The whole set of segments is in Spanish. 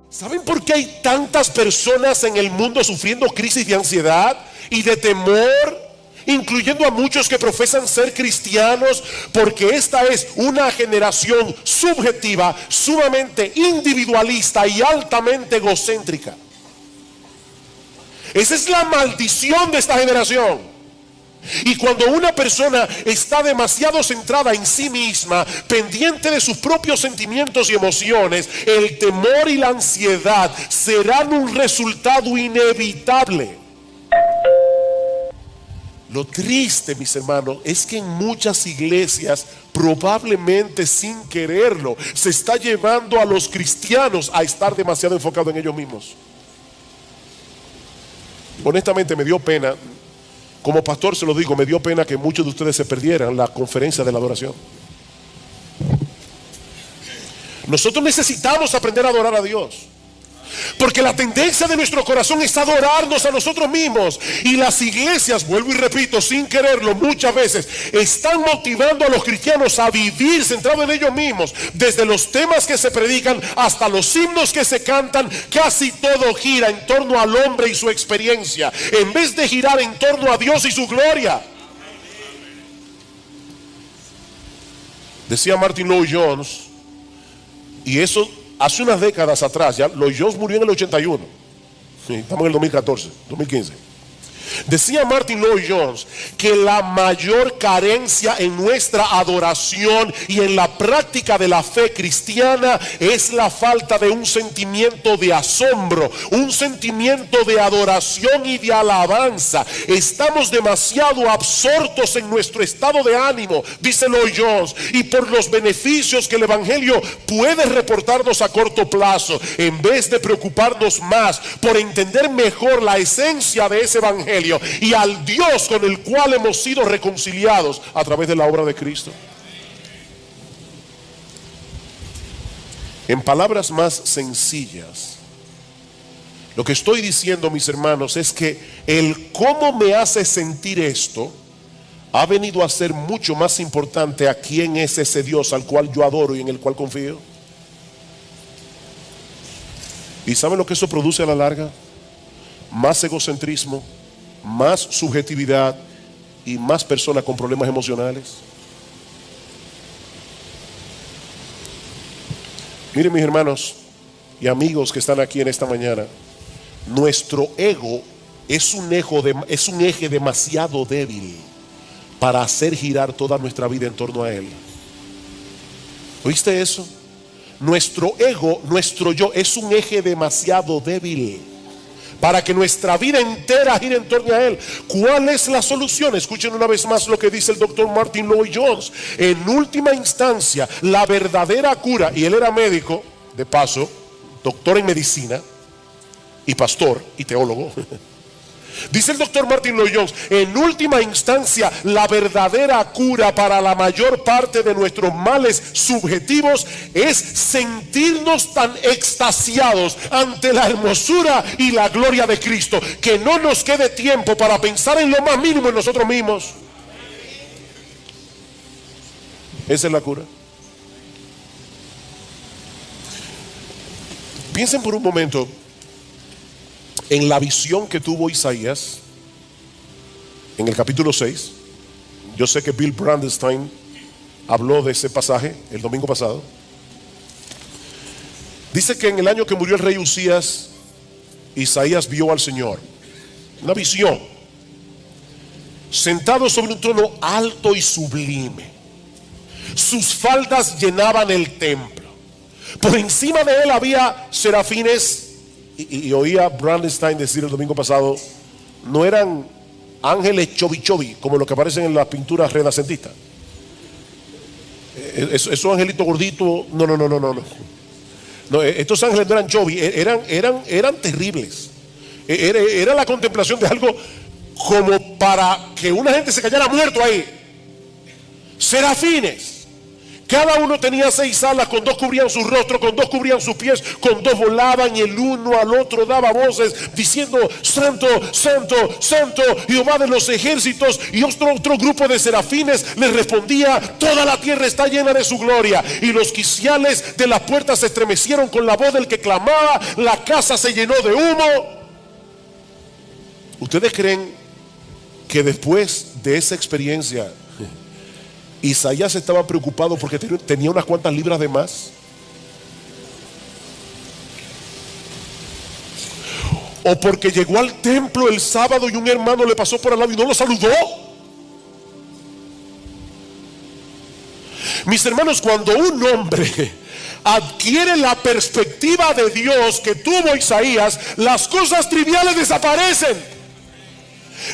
¿Saben por qué hay tantas personas en el mundo sufriendo crisis de ansiedad y de temor? Incluyendo a muchos que profesan ser cristianos, porque esta es una generación subjetiva, sumamente individualista y altamente egocéntrica. Esa es la maldición de esta generación. Y cuando una persona está demasiado centrada en sí misma, pendiente de sus propios sentimientos y emociones, el temor y la ansiedad serán un resultado inevitable. Lo triste, mis hermanos, es que en muchas iglesias, probablemente sin quererlo, se está llevando a los cristianos a estar demasiado enfocados en ellos mismos. Honestamente me dio pena, como pastor se lo digo, me dio pena que muchos de ustedes se perdieran la conferencia de la adoración. Nosotros necesitamos aprender a adorar a Dios, porque la tendencia de nuestro corazón es adorarnos a nosotros mismos. Y las iglesias, vuelvo y repito, sin quererlo, muchas veces están motivando a los cristianos a vivir centrados en ellos mismos. Desde los temas que se predican hasta los himnos que se cantan, casi todo gira en torno al hombre y su experiencia, en vez de girar en torno a Dios y su gloria. Decía Martin Lloyd-Jones, y eso hace unas décadas atrás, ya Lloyd-Jones murió en el 81, sí, estamos en el 2014, 2015. Decía Martin Lloyd-Jones que la mayor carencia en nuestra adoración y en la práctica de la fe cristiana es la falta de un sentimiento de asombro, un sentimiento de adoración y de alabanza. Estamos demasiado absortos en nuestro estado de ánimo, dice Lloyd-Jones, y por los beneficios que el evangelio puede reportarnos a corto plazo, en vez de preocuparnos más por entender mejor la esencia de ese evangelio y al Dios con el cual hemos sido reconciliados a través de la obra de Cristo. En palabras más sencillas, lo que estoy diciendo, mis hermanos, es que el cómo me hace sentir esto ha venido a ser mucho más importante a quién es ese Dios al cual yo adoro y en el cual confío. ¿Y saben lo que eso produce a la larga? Más egocentrismo, más subjetividad y más personas con problemas emocionales. Miren, mis hermanos y amigos que están aquí en esta mañana, nuestro ego es un eje demasiado débil para hacer girar toda nuestra vida en torno a él. ¿Oíste eso? Nuestro ego, nuestro yo, es un eje demasiado débil para que nuestra vida entera gire en torno a él. ¿Cuál es la solución? Escuchen una vez más lo que dice el doctor Martin Lloyd-Jones. En última instancia, la verdadera cura, y él era médico, de paso, doctor en medicina, y pastor, y teólogo. Dice el doctor Martin Lloyd-Jones, en última instancia, la verdadera cura para la mayor parte de nuestros males subjetivos es sentirnos tan extasiados ante la hermosura y la gloria de Cristo, que no nos quede tiempo para pensar en lo más mínimo en nosotros mismos. Esa es la cura. Piensen por un momento en la visión que tuvo Isaías en el capítulo 6. Yo sé que Bill Brandenstein habló de ese pasaje el domingo pasado. Dice que en el año que murió el rey Usías, Isaías vio al Señor, una visión, sentado sobre un trono alto y sublime. Sus faldas llenaban el templo. Por encima de él había serafines. Y oía Brandenstein decir el domingo pasado, no eran ángeles chovi como los que aparecen en las pinturas renacentistas. Esos angelitos gorditos, no, estos ángeles no eran chovi, eran terribles. Era la contemplación de algo como para que una gente se cayera muerto ahí. Serafines Cada uno tenía 6 alas, con 2 cubrían su rostro, con 2 cubrían sus pies, con 2 volaban, y el uno al otro daba voces diciendo: Santo, Santo, Santo, Jehová de los ejércitos. Y otro grupo de serafines les respondía: toda la tierra está llena de su gloria. Y los quiciales de las puertas se estremecieron con la voz del que clamaba, la casa se llenó de humo. ¿Ustedes creen que después de esa experiencia Isaías estaba preocupado porque tenía unas cuantas libras de más? ¿O porque llegó al templo el sábado y un hermano le pasó por al lado y no lo saludó? Mis hermanos, cuando un hombre adquiere la perspectiva de Dios que tuvo Isaías, las cosas triviales desaparecen.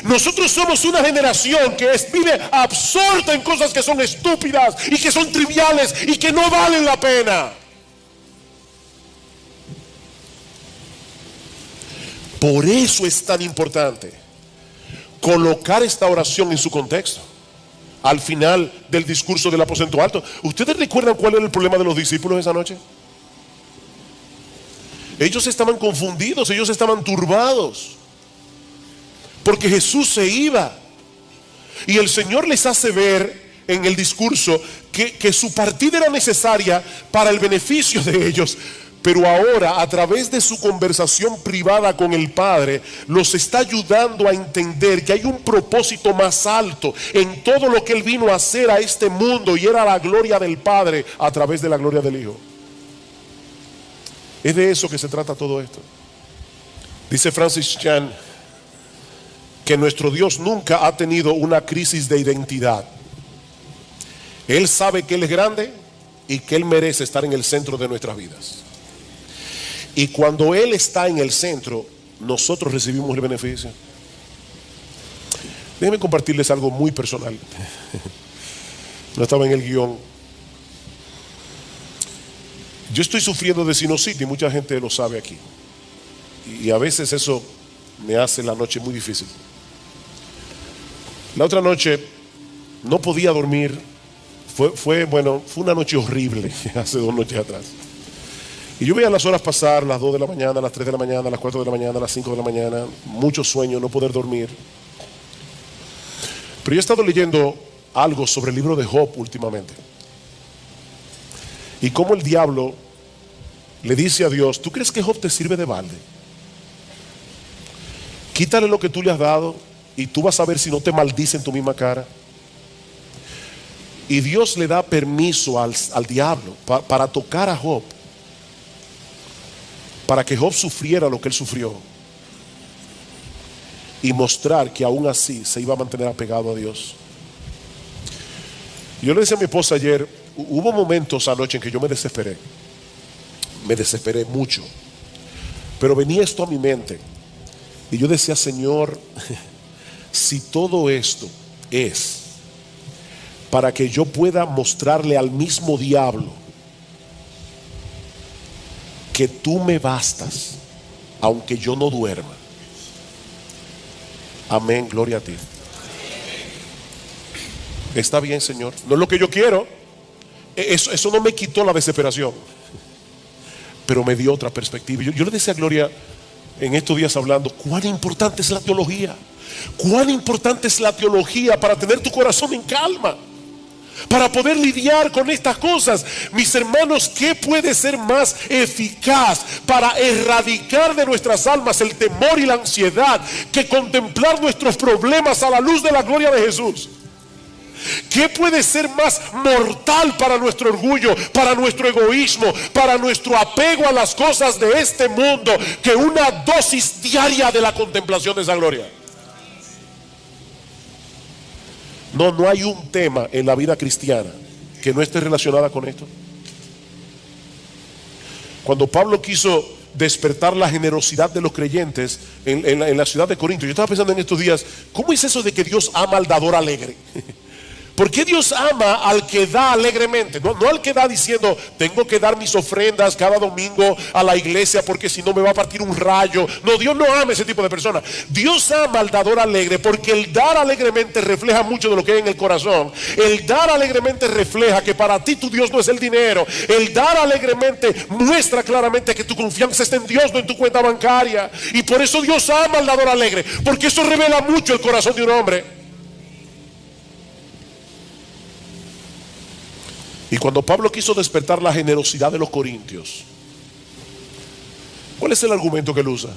Nosotros somos una generación que vive absorta en cosas que son estúpidas y que son triviales y que no valen la pena. Por eso es tan importante colocar esta oración en su contexto. Al final del discurso del aposento alto, ¿ustedes recuerdan cuál era el problema de los discípulos esa noche? Ellos estaban confundidos, ellos estaban turbados, porque Jesús se iba. Y el Señor les hace ver en el discurso que su partida era necesaria para el beneficio de ellos. Pero ahora, a través de su conversación privada con el Padre, los está ayudando a entender que hay un propósito más alto en todo lo que Él vino a hacer a este mundo, y era la gloria del Padre a través de la gloria del Hijo. Es de eso que se trata todo esto. Dice Francis Chan que nuestro Dios nunca ha tenido una crisis de identidad. Él sabe que Él es grande y que Él merece estar en el centro de nuestras vidas. Y cuando Él está en el centro, nosotros recibimos el beneficio. Déjenme compartirles algo muy personal. No estaba en el guión. Yo estoy sufriendo de sinusitis, mucha gente lo sabe aquí. Y a veces eso me hace la noche muy difícil. La otra noche no podía dormir. Fue una noche horrible, hace 2 noches atrás. Y yo veía las horas pasar, las 2 de la mañana, las 3 de la mañana, las 4 de la mañana, las 5 de la mañana, mucho sueño, no poder dormir. Pero yo he estado leyendo algo sobre el libro de Job últimamente. Y cómo el diablo le dice a Dios: ¿tú crees que Job te sirve de balde? Quítale lo que tú le has dado y tú vas a ver si no te maldice en tu misma cara. Y Dios le da permiso al diablo para tocar a Job, para que Job sufriera lo que él sufrió y mostrar que aún así se iba a mantener apegado a Dios. Yo le decía a mi esposa ayer, hubo momentos anoche en que yo me desesperé mucho, pero venía esto a mi mente y yo decía: Señor, si todo esto es para que yo pueda mostrarle al mismo diablo que tú me bastas, aunque yo no duerma. Amén, gloria a ti. Está bien, Señor, no es lo que yo quiero. Eso no me quitó la desesperación, pero me dio otra perspectiva. Yo le decía a Gloria en estos días, hablando, cuán importante es la teología. Cuán importante es la teología para tener tu corazón en calma, para poder lidiar con estas cosas. Mis hermanos, ¿qué puede ser más eficaz para erradicar de nuestras almas el temor y la ansiedad que contemplar nuestros problemas a la luz de la gloria de Jesús? ¿Qué puede ser más mortal para nuestro orgullo, para nuestro egoísmo, para nuestro apego a las cosas de este mundo que una dosis diaria de la contemplación de esa gloria? No hay un tema en la vida cristiana que no esté relacionada con esto. Cuando Pablo quiso despertar la generosidad de los creyentes en la ciudad de Corinto, yo estaba pensando en estos días, ¿cómo es eso de que Dios ama al dador alegre? ¿Por qué Dios ama al que da alegremente? No al que da diciendo, tengo que dar mis ofrendas cada domingo a la iglesia porque si no me va a partir un rayo. No, Dios no ama ese tipo de personas. Dios ama al dador alegre, porque el dar alegremente refleja mucho de lo que hay en el corazón. El dar alegremente refleja que para ti tu Dios no es el dinero. El dar alegremente muestra claramente que tu confianza está en Dios, no en tu cuenta bancaria. Y por eso Dios ama al dador alegre, porque eso revela mucho el corazón de un hombre. Y cuando Pablo quiso despertar la generosidad de los corintios, ¿cuál es el argumento que él usa?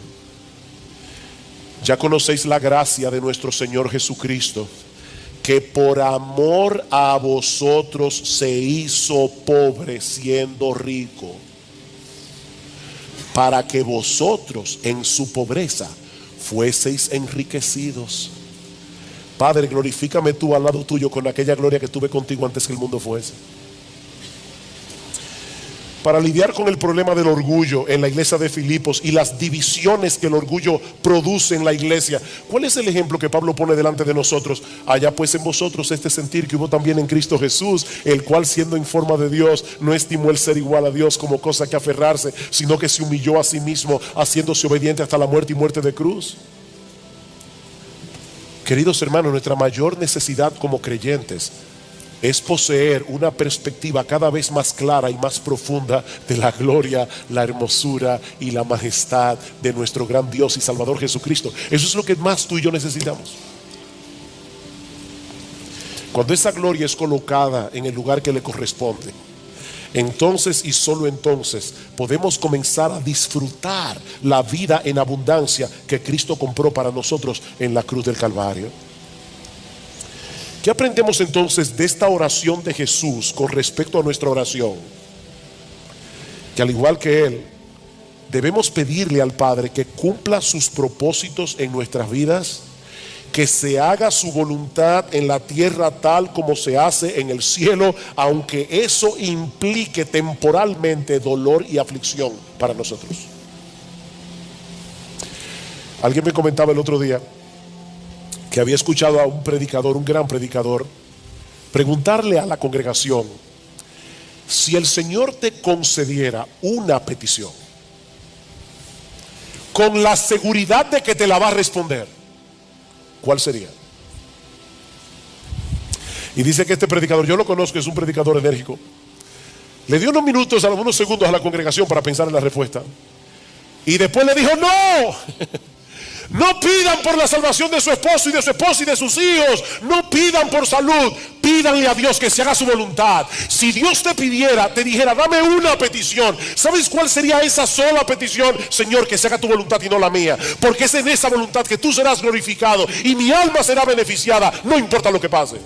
Ya conocéis la gracia de nuestro Señor Jesucristo, que por amor a vosotros se hizo pobre siendo rico, para que vosotros en su pobreza fueseis enriquecidos. Padre, glorifícame tú al lado tuyo con aquella gloria que tuve contigo antes que el mundo fuese. Para lidiar con el problema del orgullo en la iglesia de Filipos y las divisiones que el orgullo produce en la iglesia, ¿cuál es el ejemplo que Pablo pone delante de nosotros? Haya pues en vosotros este sentir que hubo también en Cristo Jesús, el cual siendo en forma de Dios no estimó el ser igual a Dios como cosa que aferrarse, sino que se humilló a sí mismo, haciéndose obediente hasta la muerte y muerte de cruz. Queridos hermanos, nuestra mayor necesidad como creyentes es poseer una perspectiva cada vez más clara y más profunda de la gloria, la hermosura y la majestad de nuestro gran Dios y Salvador Jesucristo. Eso es lo que más tú y yo necesitamos. Cuando esa gloria es colocada en el lugar que le corresponde, entonces y solo entonces podemos comenzar a disfrutar la vida en abundancia que Cristo compró para nosotros en la cruz del Calvario. ¿Qué aprendemos entonces de esta oración de Jesús con respecto a nuestra oración? Que al igual que Él, debemos pedirle al Padre que cumpla sus propósitos en nuestras vidas, que se haga su voluntad en la tierra tal como se hace en el cielo, aunque eso implique temporalmente dolor y aflicción para nosotros. Alguien me comentaba el otro día que había escuchado a un predicador, un gran predicador, preguntarle a la congregación: si el Señor te concediera una petición con la seguridad de que te la va a responder, ¿cuál sería? Y dice que este predicador, yo lo conozco, es un predicador enérgico, le dio unos minutos, algunos segundos a la congregación para pensar en la respuesta, y después le dijo: no, no pidan por la salvación de su esposo y de su esposa y de sus hijos. No pidan por salud. Pídanle a Dios que se haga su voluntad. Si Dios te pidiera, te dijera: dame una petición, ¿sabes cuál sería esa sola petición? Señor, que se haga tu voluntad y no la mía, porque es en esa voluntad que tú serás glorificado y mi alma será beneficiada, no importa lo que pase.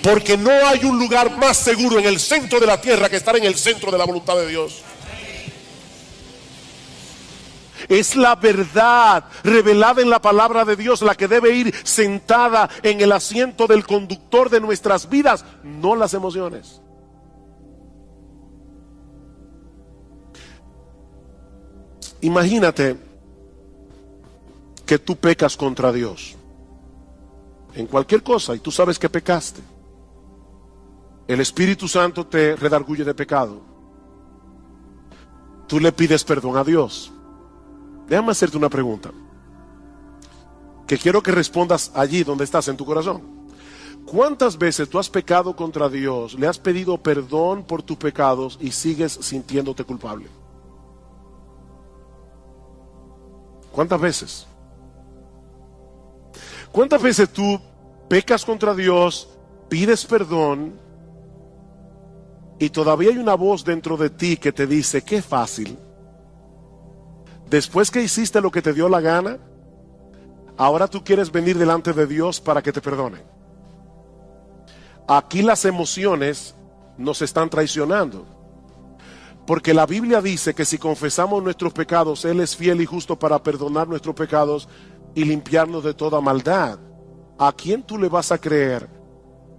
Porque no hay un lugar más seguro en el centro de la tierra que estar en el centro de la voluntad de Dios. Es la verdad revelada en la palabra de Dios la que debe ir sentada en el asiento del conductor de nuestras vidas, no las emociones. Imagínate que tú pecas contra Dios en cualquier cosa y tú sabes que pecaste. El Espíritu Santo te redarguye de pecado. Tú le pides perdón a Dios. Déjame hacerte una pregunta que quiero que respondas allí donde estás en tu corazón. ¿Cuántas veces tú has pecado contra Dios, le has pedido perdón por tus pecados y sigues sintiéndote culpable? ¿Cuántas veces? ¿Cuántas veces tú pecas contra Dios, pides perdón y todavía hay una voz dentro de ti que te dice: qué fácil? Después que hiciste lo que te dio la gana, ahora tú quieres venir delante de Dios para que te perdone. Aquí las emociones nos están traicionando, porque la Biblia dice que si confesamos nuestros pecados, Él es fiel y justo para perdonar nuestros pecados y limpiarnos de toda maldad. ¿A quién tú le vas a creer?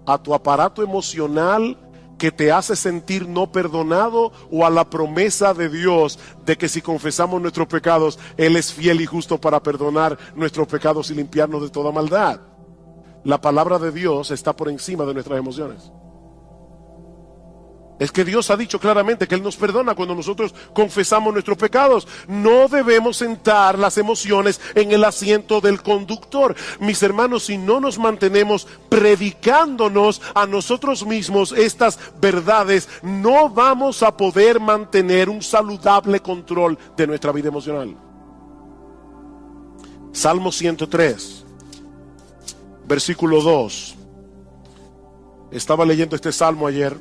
¿A tu aparato emocional que te hace sentir no perdonado, o a la promesa de Dios de que si confesamos nuestros pecados, Él es fiel y justo para perdonar nuestros pecados y limpiarnos de toda maldad? la palabra de Dios está por encima de nuestras emociones. Es que Dios ha dicho claramente que Él nos perdona cuando nosotros confesamos nuestros pecados. No debemos sentar las emociones en el asiento del conductor. Mis hermanos, si no nos mantenemos predicándonos a nosotros mismos estas verdades, no vamos a poder mantener un saludable control de nuestra vida emocional. Salmo 103, versículo 2. Estaba leyendo este salmo ayer.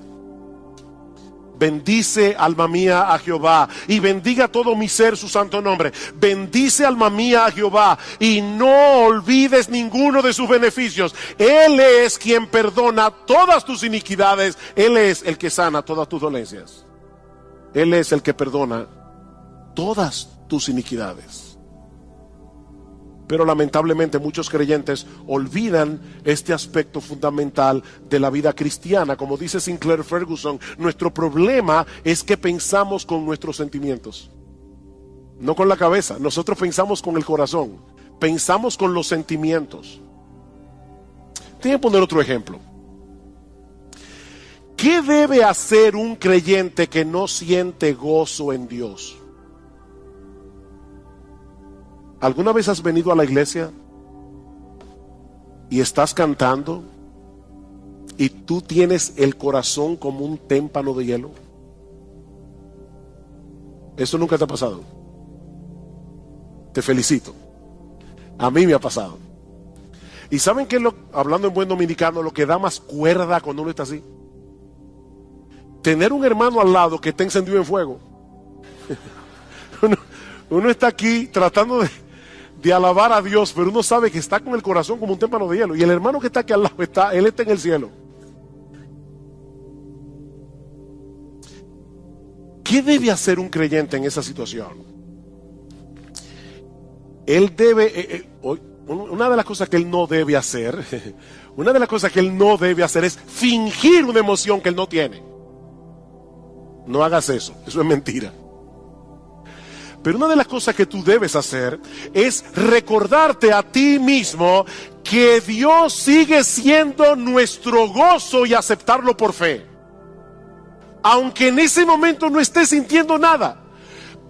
Bendice, alma mía, a Jehová, y bendiga todo mi ser su santo nombre. Bendice, alma mía, a Jehová, y no olvides ninguno de sus beneficios. Él es quien perdona todas tus iniquidades. Él es el que sana todas tus dolencias. Él es el que perdona todas tus iniquidades. Pero lamentablemente muchos creyentes olvidan este aspecto fundamental de la vida cristiana. Como dice Sinclair Ferguson, nuestro problema es que pensamos con nuestros sentimientos, no con la cabeza. Nosotros pensamos con el corazón, pensamos con los sentimientos. Te voy a poner otro ejemplo. ¿Qué debe hacer un creyente que no siente gozo en Dios? ¿Alguna vez has venido a la iglesia y estás cantando y tú tienes el corazón como un témpano de hielo? ¿Eso nunca te ha pasado? Te felicito. A mí me ha pasado. ¿Y saben qué es hablando en buen dominicano, lo que da más cuerda cuando uno está así? Tener un hermano al lado que está encendido en fuego. Uno está aquí tratando de alabar a Dios, pero uno sabe que está con el corazón como un témpano de hielo. Y el hermano que está aquí al lado, él está en el cielo. ¿Qué debe hacer un creyente en esa situación? Él debe, una de las cosas que él no debe hacer, es fingir una emoción que él no tiene. No hagas eso es mentira. Pero una de las cosas que tú debes hacer es recordarte a ti mismo que Dios sigue siendo nuestro gozo y aceptarlo por fe. Aunque en ese momento no estés sintiendo nada,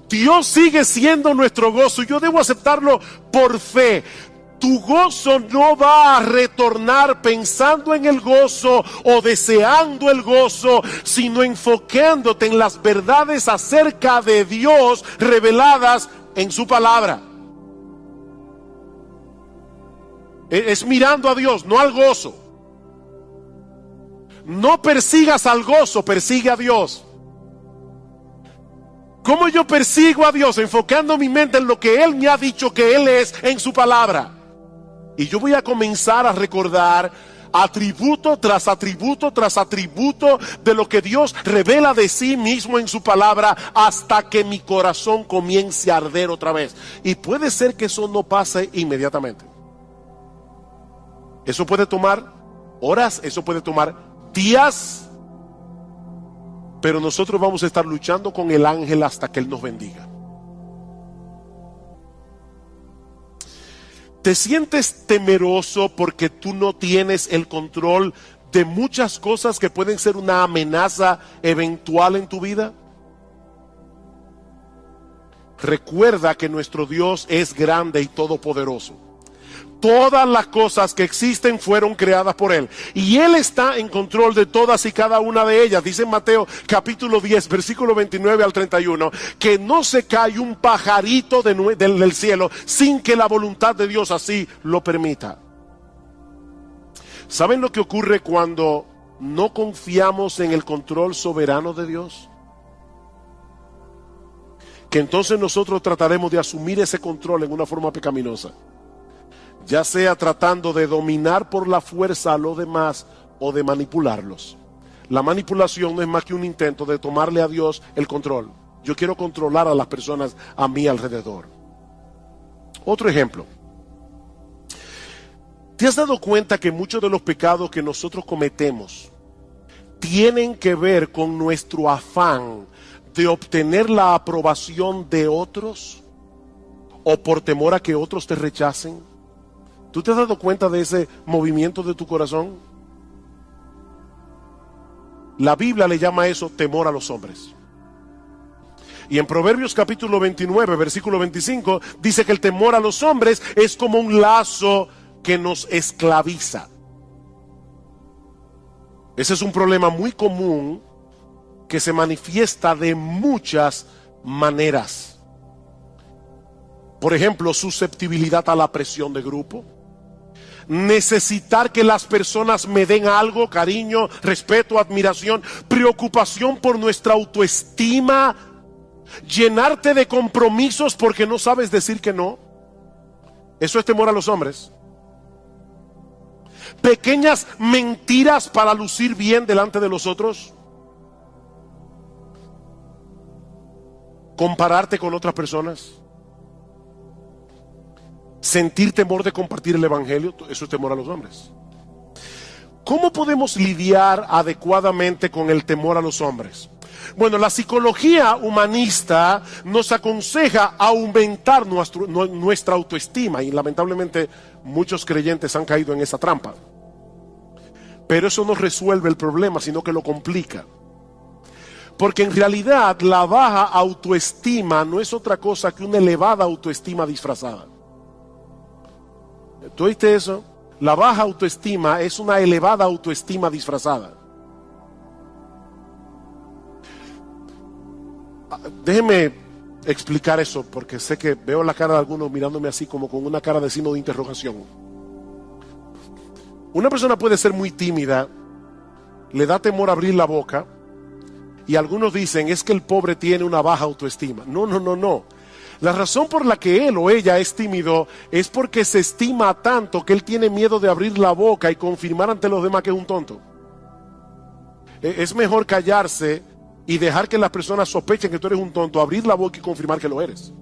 Dios sigue siendo nuestro gozo. Yo debo aceptarlo por fe. Tu gozo no va a retornar pensando en el gozo o deseando el gozo, sino enfocándote en las verdades acerca de Dios reveladas en su palabra. Es mirando a Dios, no al gozo. No persigas al gozo, persigue a Dios. ¿Cómo yo persigo a Dios? Enfocando mi mente en lo que Él me ha dicho que Él es en su palabra. Y yo voy a comenzar a recordar atributo tras atributo tras atributo de lo que Dios revela de sí mismo en su palabra, hasta que mi corazón comience a arder otra vez. Y puede ser que eso no pase inmediatamente. Eso puede tomar horas, eso puede tomar días, pero nosotros vamos a estar luchando con el ángel hasta que Él nos bendiga. ¿Te sientes temeroso porque tú no tienes el control de muchas cosas que pueden ser una amenaza eventual en tu vida? Recuerda que nuestro Dios es grande y todopoderoso. Todas las cosas que existen fueron creadas por Él, y Él está en control de todas y cada una de ellas. Dice en Mateo capítulo 10 versículo 29 al 31 que no se cae un pajarito del cielo sin que la voluntad de Dios así lo permita. ¿Saben lo que ocurre cuando no confiamos en el control soberano de Dios? Que entonces nosotros trataremos de asumir ese control en una forma pecaminosa, ya sea tratando de dominar por la fuerza a los demás o de manipularlos. La manipulación no es más que un intento de tomarle a Dios el control. Yo quiero controlar a las personas a mi alrededor. Otro ejemplo. ¿Te has dado cuenta que muchos de los pecados que nosotros cometemos tienen que ver con nuestro afán de obtener la aprobación de otros, o por temor a que otros te rechacen? ¿Tú te has dado cuenta de ese movimiento de tu corazón? La Biblia le llama a eso temor a los hombres. Y en Proverbios capítulo 29, versículo 25, dice que el temor a los hombres es como un lazo que nos esclaviza. Ese es un problema muy común que se manifiesta de muchas maneras. Por ejemplo, susceptibilidad a la presión de grupo. Necesitar que las personas me den algo, cariño, respeto, admiración, preocupación por nuestra autoestima, llenarte de compromisos porque no sabes decir que no. Eso es temor a los hombres. Pequeñas mentiras para lucir bien delante de los otros. Compararte con otras personas. Sentir temor de compartir el evangelio. Eso es temor a los hombres. ¿Cómo podemos lidiar adecuadamente con el temor a los hombres? Bueno, la psicología humanista nos aconseja aumentar nuestra autoestima, y lamentablemente muchos creyentes han caído en esa trampa. Pero eso no resuelve el problema, sino que lo complica. Porque en realidad la baja autoestima no es otra cosa que una elevada autoestima disfrazada. ¿Tú oíste eso? La baja autoestima es una elevada autoestima disfrazada. Déjeme explicar eso, porque sé que veo la cara de algunos mirándome así como con una cara de signo de interrogación. Una persona puede ser muy tímida, le da temor abrir la boca, y algunos dicen es que el pobre tiene una baja autoestima. No. La razón por la que él o ella es tímido es porque se estima tanto que él tiene miedo de abrir la boca y confirmar ante los demás que es un tonto. Es mejor callarse y dejar que las personas sospechen que tú eres un tonto, abrir la boca y confirmar que lo eres.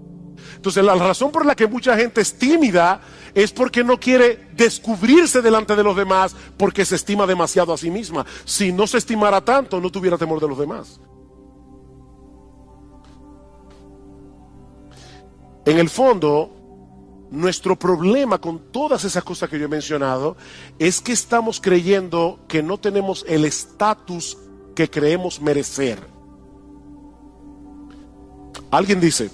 Entonces la razón por la que mucha gente es tímida es porque no quiere descubrirse delante de los demás, porque se estima demasiado a sí misma. Si no se estimara tanto, no tuviera temor de los demás. En el fondo, nuestro problema con todas esas cosas que yo he mencionado es que estamos creyendo que no tenemos el estatus que creemos merecer. Alguien dice: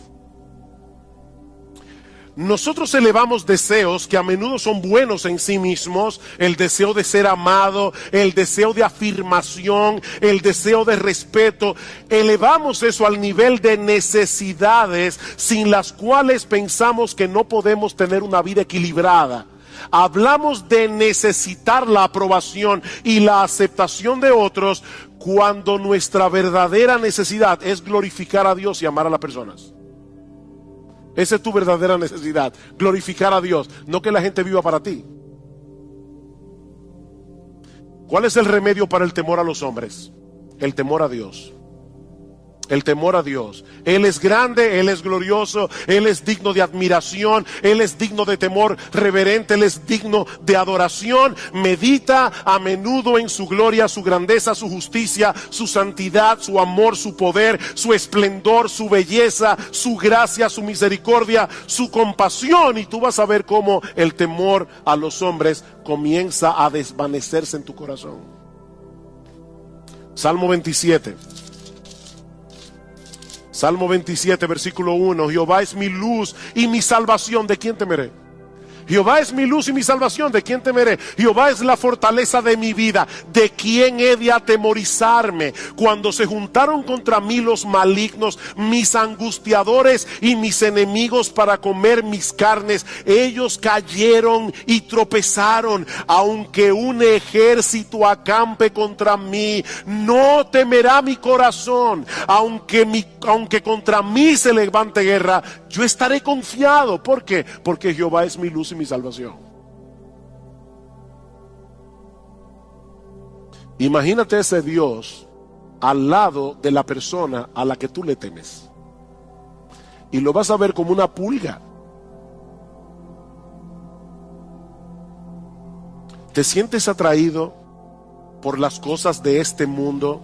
nosotros elevamos deseos que a menudo son buenos en sí mismos, el deseo de ser amado, el deseo de afirmación, el deseo de respeto. Elevamos eso al nivel de necesidades sin las cuales pensamos que no podemos tener una vida equilibrada. Hablamos de necesitar la aprobación y la aceptación de otros cuando nuestra verdadera necesidad es glorificar a Dios y amar a las personas. Esa es tu verdadera necesidad, glorificar a Dios, no que la gente viva para ti. ¿Cuál es el remedio para el temor a los hombres? El temor a Dios. El temor a Dios. Él es grande, Él es glorioso, Él es digno de admiración, Él es digno de temor reverente, Él es digno de adoración. Medita a menudo en su gloria, su grandeza, su justicia, su santidad, su amor, su poder, su esplendor, su belleza, su gracia, su misericordia, su compasión, y tú vas a ver cómo el temor a los hombres comienza a desvanecerse en tu corazón. Salmo 27. Salmo 27, versículo 1. Jehová es mi luz y mi salvación, ¿de quién temeré? Jehová es mi luz y mi salvación, ¿de quién temeré? Jehová es la fortaleza de mi vida, ¿de quién he de atemorizarme? Cuando se juntaron contra mí los malignos, mis angustiadores y mis enemigos para comer mis carnes, ellos cayeron y tropezaron. Aunque un ejército acampe contra mí, no temerá mi corazón. Aunque contra mí se levante guerra, yo estaré confiado. ¿Por qué? Porque Jehová es mi luz y mi salvación. Imagínate ese Dios al lado de la persona a la que tú le temes, y lo vas a ver como una pulga. ¿Te sientes atraído por las cosas de este mundo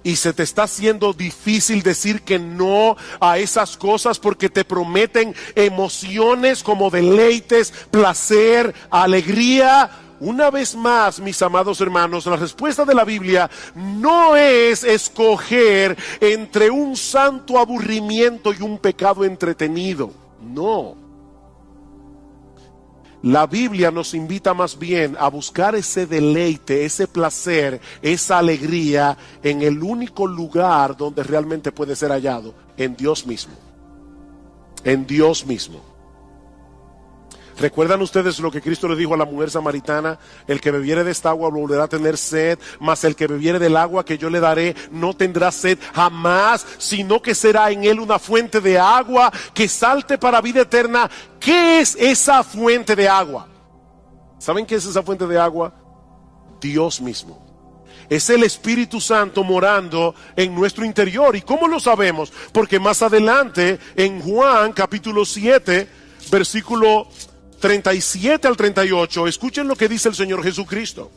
y se te está haciendo difícil decir que no a esas cosas porque te prometen emociones como deleites, placer, alegría. Una vez más, mis amados hermanos, la respuesta de la Biblia no es escoger entre un santo aburrimiento y un pecado entretenido. No. La Biblia nos invita más bien a buscar ese deleite, ese placer, esa alegría en el único lugar donde realmente puede ser hallado, en Dios mismo. En Dios mismo. ¿Recuerdan ustedes lo que Cristo le dijo a la mujer samaritana? El que bebiere de esta agua volverá a tener sed, mas el que bebiere del agua que yo le daré no tendrá sed jamás, sino que será en él una fuente de agua que salte para vida eterna. ¿Qué es esa fuente de agua? ¿Saben qué es esa fuente de agua? Dios mismo. Es el Espíritu Santo morando en nuestro interior. ¿Y cómo lo sabemos? Porque más adelante en Juan capítulo 7, versículo 37 al 38, escuchen lo que dice el Señor Jesucristo.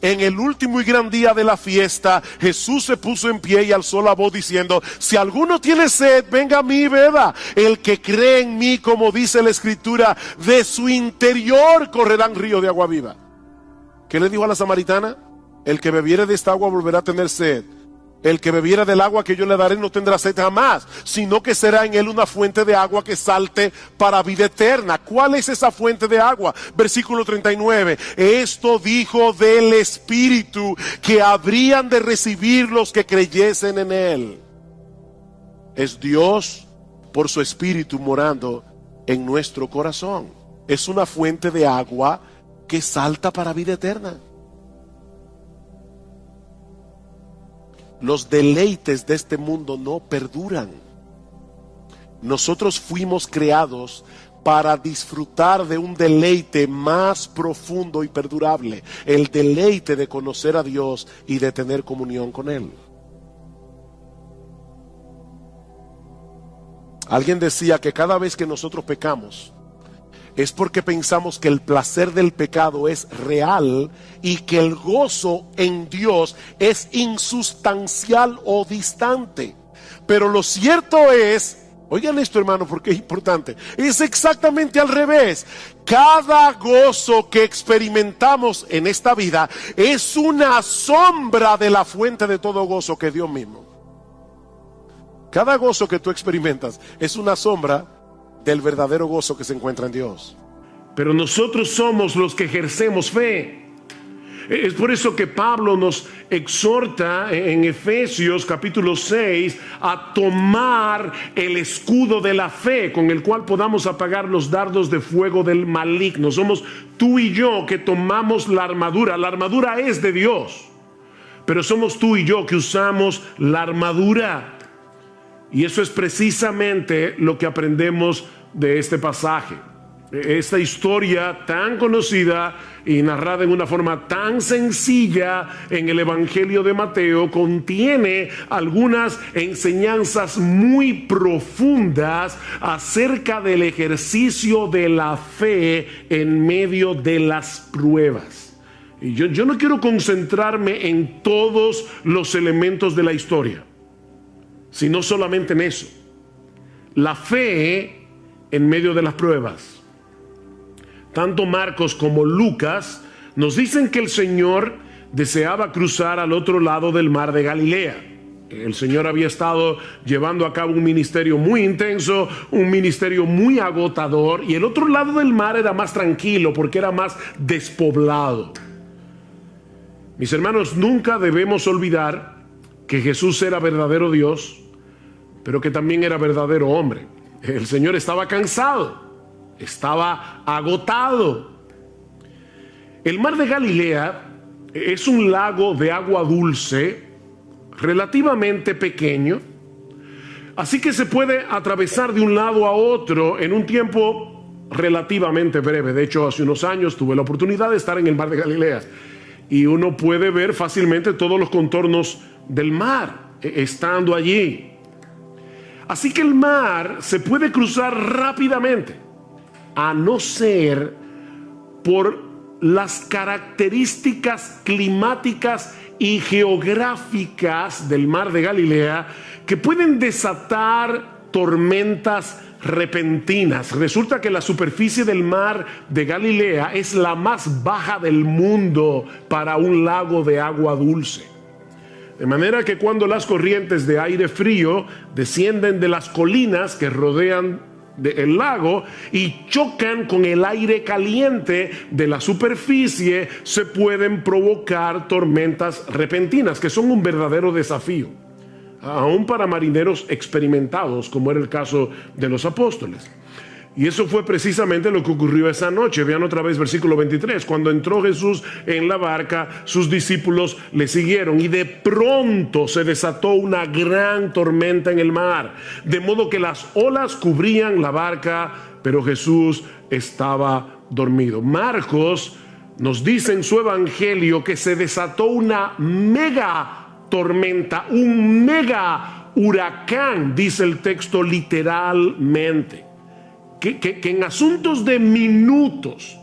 En el último y gran día de la fiesta, Jesús se puso en pie y alzó la voz diciendo: si alguno tiene sed, venga a mí y beba. El que cree en mí, como dice la Escritura, de su interior correrán ríos de agua viva. ¿Qué le dijo a la samaritana? El que bebiere de esta agua volverá a tener sed. El que bebiera del agua que yo le daré no tendrá sed jamás, sino que será en él una fuente de agua que salte para vida eterna. ¿Cuál es esa fuente de agua? Versículo 39. Esto dijo del Espíritu que habrían de recibir los que creyesen en él. Es Dios por su Espíritu morando en nuestro corazón. Es una fuente de agua que salta para vida eterna. Los deleites de este mundo no perduran. Nosotros fuimos creados para disfrutar de un deleite más profundo y perdurable, el deleite de conocer a Dios y de tener comunión con Él. Alguien decía que cada vez que nosotros pecamos es porque pensamos que el placer del pecado es real y que el gozo en Dios es insustancial o distante. Pero lo cierto es, oigan esto, hermano, porque es importante, es exactamente al revés. Cada gozo que experimentamos en esta vida es una sombra de la fuente de todo gozo, que es Dios mismo. Cada gozo que tú experimentas es una sombra del verdadero gozo que se encuentra en Dios. Pero nosotros somos los que ejercemos fe. Es por eso que Pablo nos exhorta en Efesios capítulo 6 a tomar el escudo de la fe con el cual podamos apagar los dardos de fuego del maligno. Somos tú y yo que tomamos la armadura. La armadura es de Dios, pero somos tú y yo que usamos la armadura. Y eso es precisamente lo que aprendemos de este pasaje. Esta historia tan conocida y narrada en una forma tan sencilla en el Evangelio de Mateo contiene algunas enseñanzas muy profundas acerca del ejercicio de la fe en medio de las pruebas. Y yo no quiero concentrarme en todos los elementos de la historia, sino solamente en eso. La fe en medio de las pruebas. Tanto Marcos como Lucas nos dicen que el Señor deseaba cruzar al otro lado del mar de Galilea. El Señor había estado llevando a cabo un ministerio muy intenso, un ministerio muy agotador, y el otro lado del mar era más tranquilo porque era más despoblado. Mis hermanos, nunca debemos olvidar que Jesús era verdadero Dios, pero que también era verdadero hombre. El Señor estaba cansado, estaba agotado. El mar de Galilea es un lago de agua dulce relativamente pequeño, así que se puede atravesar de un lado a otro en un tiempo relativamente breve. De hecho, hace unos años tuve la oportunidad de estar en el mar de Galilea y uno puede ver fácilmente todos los contornos del mar estando allí. Así que el mar se puede cruzar rápidamente, a no ser por las características climáticas y geográficas del mar de Galilea que pueden desatar tormentas repentinas. Resulta que la superficie del mar de Galilea es la más baja del mundo para un lago de agua dulce. De manera que cuando las corrientes de aire frío descienden de las colinas que rodean el lago y chocan con el aire caliente de la superficie, se pueden provocar tormentas repentinas, que son un verdadero desafío, aún para marineros experimentados, como era el caso de los apóstoles. Y eso fue precisamente lo que ocurrió esa noche. Vean otra vez versículo 23. Cuando entró Jesús en la barca, sus discípulos le siguieron y de pronto se desató una gran tormenta en el mar, de modo que las olas cubrían la barca, pero Jesús estaba dormido. Marcos nos dice en su evangelio que se desató una mega tormenta, un mega huracán, dice el texto literalmente. Que en asuntos de minutos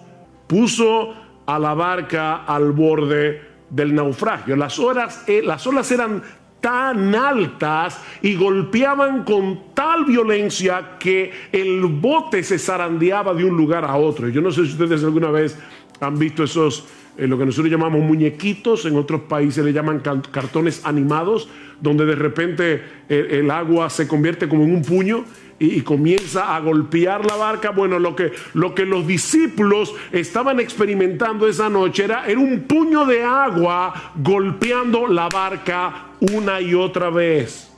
puso a la barca al borde del naufragio. Las olas eran tan altas y golpeaban con tal violencia que el bote se zarandeaba de un lugar a otro. Yo no sé si ustedes alguna vez han visto esos, lo que nosotros llamamos muñequitos, en otros países le llaman cartones animados, donde de repente el agua se convierte como en un puño y comienza a golpear la barca. Bueno, lo que los discípulos estaban experimentando esa noche era un puño de agua golpeando la barca una y otra vez.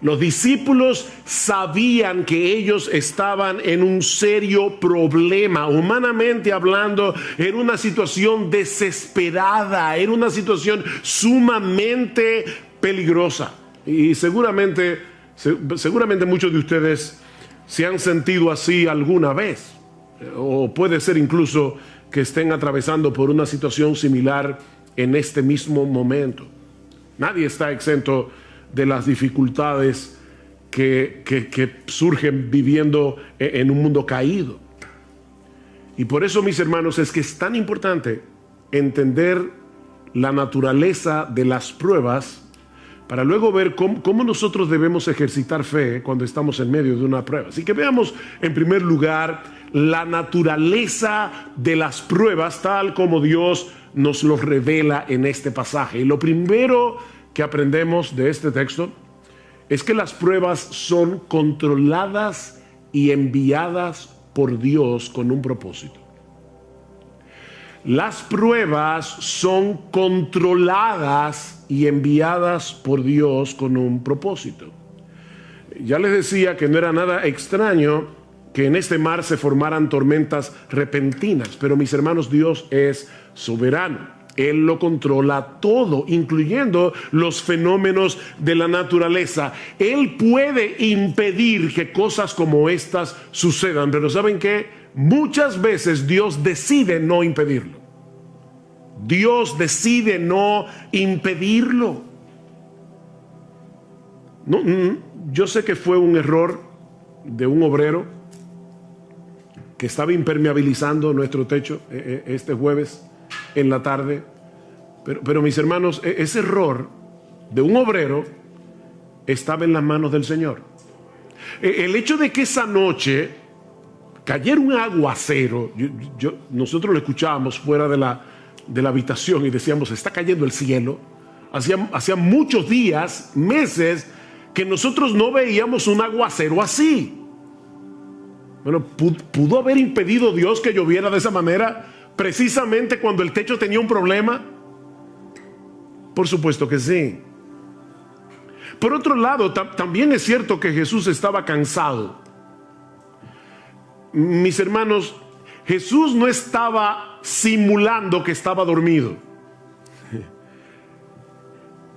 Los discípulos sabían que ellos estaban en un serio problema. Humanamente hablando, era una situación desesperada, era una situación sumamente peligrosa. Y seguramente muchos de ustedes se han sentido así alguna vez, o puede ser incluso que estén atravesando por una situación similar en este mismo momento. Nadie está exento de las dificultades que surgen viviendo en un mundo caído. Y por eso, mis hermanos, es que es tan importante entender la naturaleza de las pruebas para luego ver cómo nosotros debemos ejercitar fe cuando estamos en medio de una prueba. Así que veamos en primer lugar la naturaleza de las pruebas tal como Dios nos los revela en este pasaje. Y lo primero que aprendemos de este texto es que las pruebas son controladas y enviadas por Dios con un propósito. Las pruebas son controladas y enviadas por Dios con un propósito. Ya les decía que no era nada extraño que en este mar se formaran tormentas repentinas, pero mis hermanos, Dios es soberano. Él lo controla todo, incluyendo los fenómenos de la naturaleza. Él puede impedir que cosas como estas sucedan, pero ¿saben qué? Muchas veces Dios decide no impedirlo. Dios decide no impedirlo. Yo sé que fue un error de un obrero que estaba impermeabilizando nuestro techo este jueves en la tarde, pero mis hermanos, ese error de un obrero estaba en las manos del Señor. El hecho de que esa noche cayera un aguacero, nosotros lo escuchábamos fuera de la habitación y decíamos, está cayendo el cielo. Hacía muchos días, meses, que nosotros no veíamos un aguacero así. Bueno, ¿pudo haber impedido Dios que lloviera de esa manera precisamente cuando el techo tenía un problema? Por supuesto que sí. Por otro lado, también es cierto que Jesús estaba cansado. Mis hermanos, Jesús no estaba simulando que estaba dormido.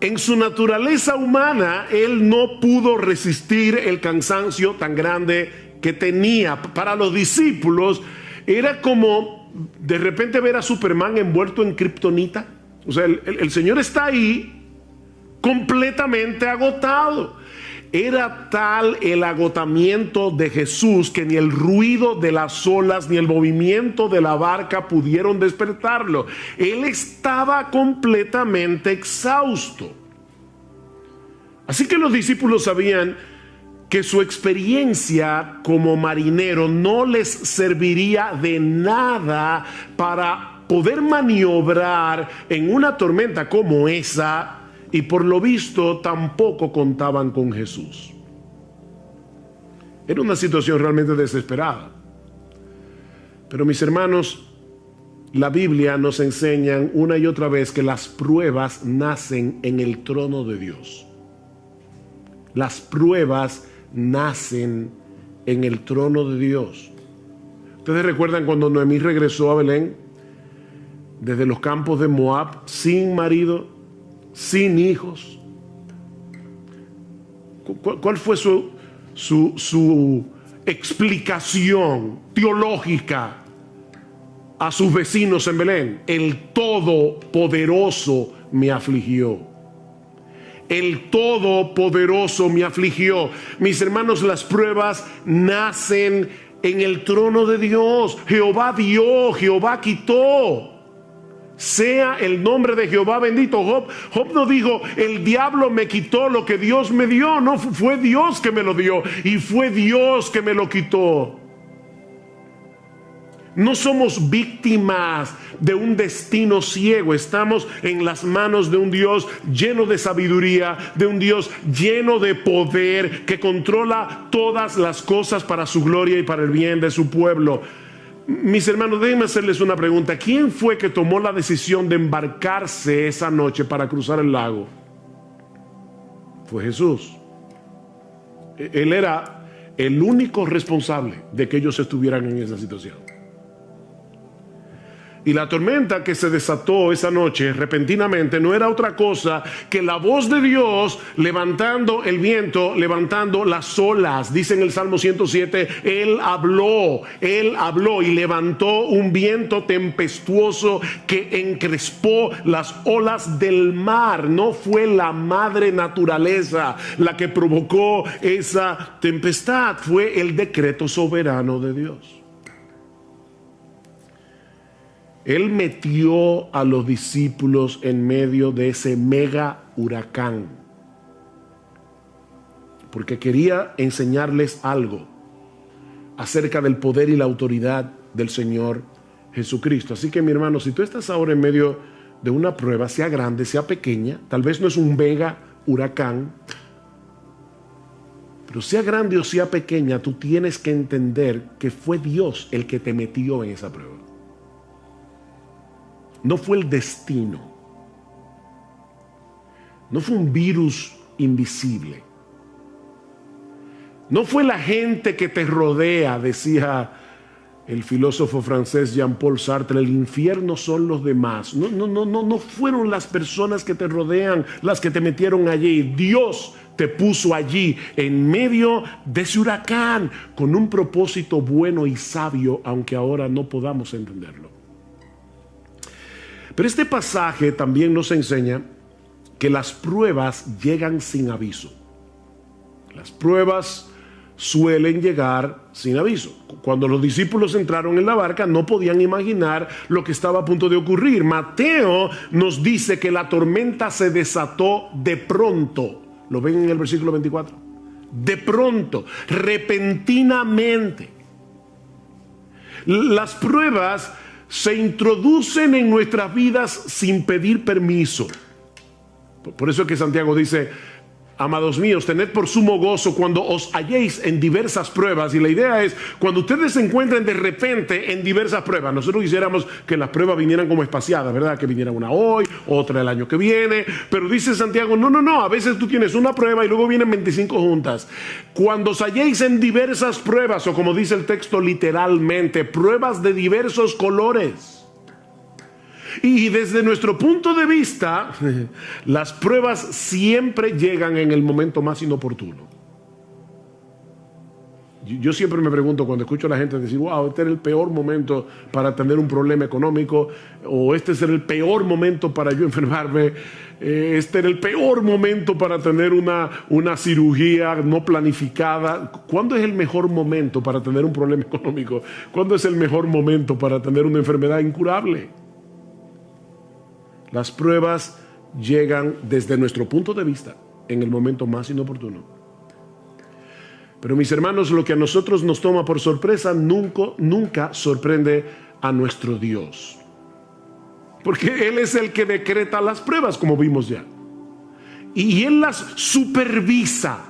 En su naturaleza humana, Él no pudo resistir el cansancio tan grande que tenía. Para los discípulos, era como de repente ver a Superman envuelto en kriptonita. O sea, el Señor está ahí completamente agotado. Era tal el agotamiento de Jesús que ni el ruido de las olas ni el movimiento de la barca pudieron despertarlo. Él estaba completamente exhausto. Así que los discípulos sabían que su experiencia como marinero no les serviría de nada para poder maniobrar en una tormenta como esa, y por lo visto tampoco contaban con Jesús. Era una situación realmente desesperada. Pero mis hermanos, la Biblia nos enseña una y otra vez que las pruebas nacen en el trono de Dios. Las pruebas nacen en el trono de Dios. ¿Ustedes recuerdan cuando Noemí regresó a Belén desde los campos de Moab, sin marido, sin hijos? ¿Cuál fue su explicación teológica a sus vecinos en Belén? El Todopoderoso me afligió. El Todopoderoso me afligió. Mis hermanos, las pruebas nacen en el trono de Dios. Jehová dio, Jehová quitó. Sea el nombre de Jehová bendito. Job no dijo, el diablo me quitó lo que Dios me dio. No, fue Dios que me lo dio y fue Dios que me lo quitó. No somos víctimas de un destino ciego. Estamos en las manos de un Dios lleno de sabiduría, de un Dios lleno de poder, que controla todas las cosas para su gloria y para el bien de su pueblo. Mis hermanos, déjenme hacerles una pregunta. ¿Quién fue que tomó la decisión de embarcarse esa noche para cruzar el lago? Fue Jesús. Él era el único responsable de que ellos estuvieran en esa situación. Y la tormenta que se desató esa noche repentinamente no era otra cosa que la voz de Dios levantando el viento, levantando las olas. Dice en el Salmo 107, Él habló y levantó un viento tempestuoso que encrespó las olas del mar. No fue la madre naturaleza la que provocó esa tempestad, fue el decreto soberano de Dios. Él metió a los discípulos en medio de ese mega huracán porque quería enseñarles algo acerca del poder y la autoridad del Señor Jesucristo. Así que, mi hermano, si tú estás ahora en medio de una prueba, sea grande, sea pequeña, tal vez no es un mega huracán, pero sea grande o sea pequeña, tú tienes que entender que fue Dios el que te metió en esa prueba. No fue el destino. No fue un virus invisible. No fue la gente que te rodea, decía el filósofo francés Jean-Paul Sartre. El infierno son los demás. No fueron las personas que te rodean las que te metieron allí. Dios te puso allí en medio de ese huracán con un propósito bueno y sabio, aunque ahora no podamos entenderlo. Pero este pasaje también nos enseña que las pruebas llegan sin aviso. Las pruebas suelen llegar sin aviso. Cuando los discípulos entraron en la barca, no podían imaginar lo que estaba a punto de ocurrir. Mateo nos dice que la tormenta se desató de pronto. ¿Lo ven en el versículo 24? De pronto, repentinamente. Las pruebas se introducen en nuestras vidas sin pedir permiso. Por eso es que Santiago dice, amados míos, tened por sumo gozo cuando os halléis en diversas pruebas. Y la idea es, cuando ustedes se encuentren de repente en diversas pruebas. Nosotros quisiéramos que las pruebas vinieran como espaciadas, ¿verdad? Que viniera una hoy, otra el año que viene. Pero dice Santiago, no, a veces tú tienes una prueba y luego vienen 25 juntas. Cuando os halléis en diversas pruebas, o como dice el texto literalmente, pruebas de diversos colores. Y desde nuestro punto de vista, las pruebas siempre llegan en el momento más inoportuno. Yo siempre me pregunto cuando escucho a la gente decir, wow, este era el peor momento para tener un problema económico, o este es el peor momento para yo enfermarme, este era el peor momento para tener una cirugía no planificada. ¿Cuándo es el mejor momento para tener un problema económico? ¿Cuándo es el mejor momento para tener una enfermedad incurable? Las pruebas llegan desde nuestro punto de vista en el momento más inoportuno. Pero mis hermanos, lo que a nosotros nos toma por sorpresa nunca sorprende a nuestro Dios. Porque Él es el que decreta las pruebas, como vimos ya. Y Él las supervisa.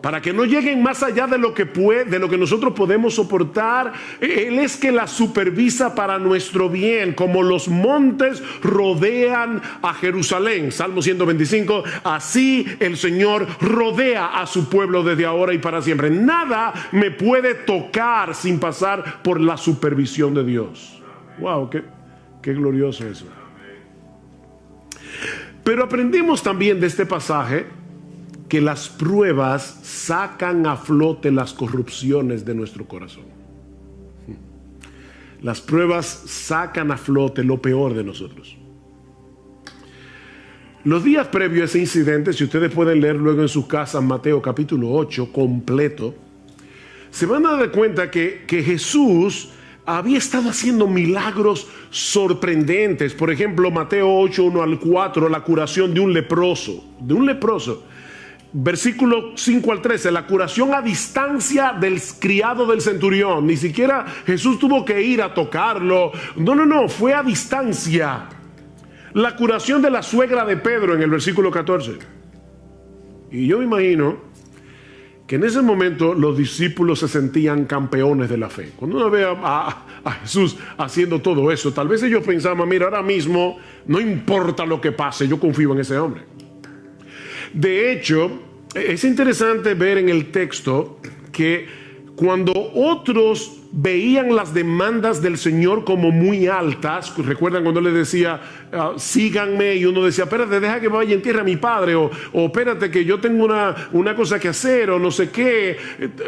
Para que no lleguen más allá de lo que nosotros podemos soportar. Él es que la supervisa para nuestro bien, como los montes rodean a Jerusalén. Salmo 125, así el Señor rodea a su pueblo desde ahora y para siempre. Nada me puede tocar sin pasar por la supervisión de Dios. Wow, qué glorioso eso. Pero aprendimos también de este pasaje que las pruebas sacan a flote las corrupciones de nuestro corazón. Las pruebas sacan a flote lo peor de nosotros. Los días previos a ese incidente, si ustedes pueden leer luego en sus casas Mateo capítulo 8 completo, se van a dar cuenta que Jesús había estado haciendo milagros sorprendentes. Por ejemplo, Mateo 8, 1 al 4, la curación de un leproso. Versículo 5 al 13, la curación a distancia del criado del centurión. Ni siquiera Jesús tuvo que ir a tocarlo. No, fue a distancia. La curación de la suegra de Pedro en el versículo 14. Y yo me imagino que en ese momento los discípulos se sentían campeones de la fe. Cuando uno ve a Jesús haciendo todo eso, tal vez ellos pensaban, mira, ahora mismo no importa lo que pase, yo confío en ese hombre. De hecho, es interesante ver en el texto que cuando otros veían las demandas del Señor como muy altas, recuerdan cuando le decía, síganme, y uno decía, espérate, deja que vaya en tierra a mi padre, o espérate que yo tengo una cosa que hacer, o no sé qué.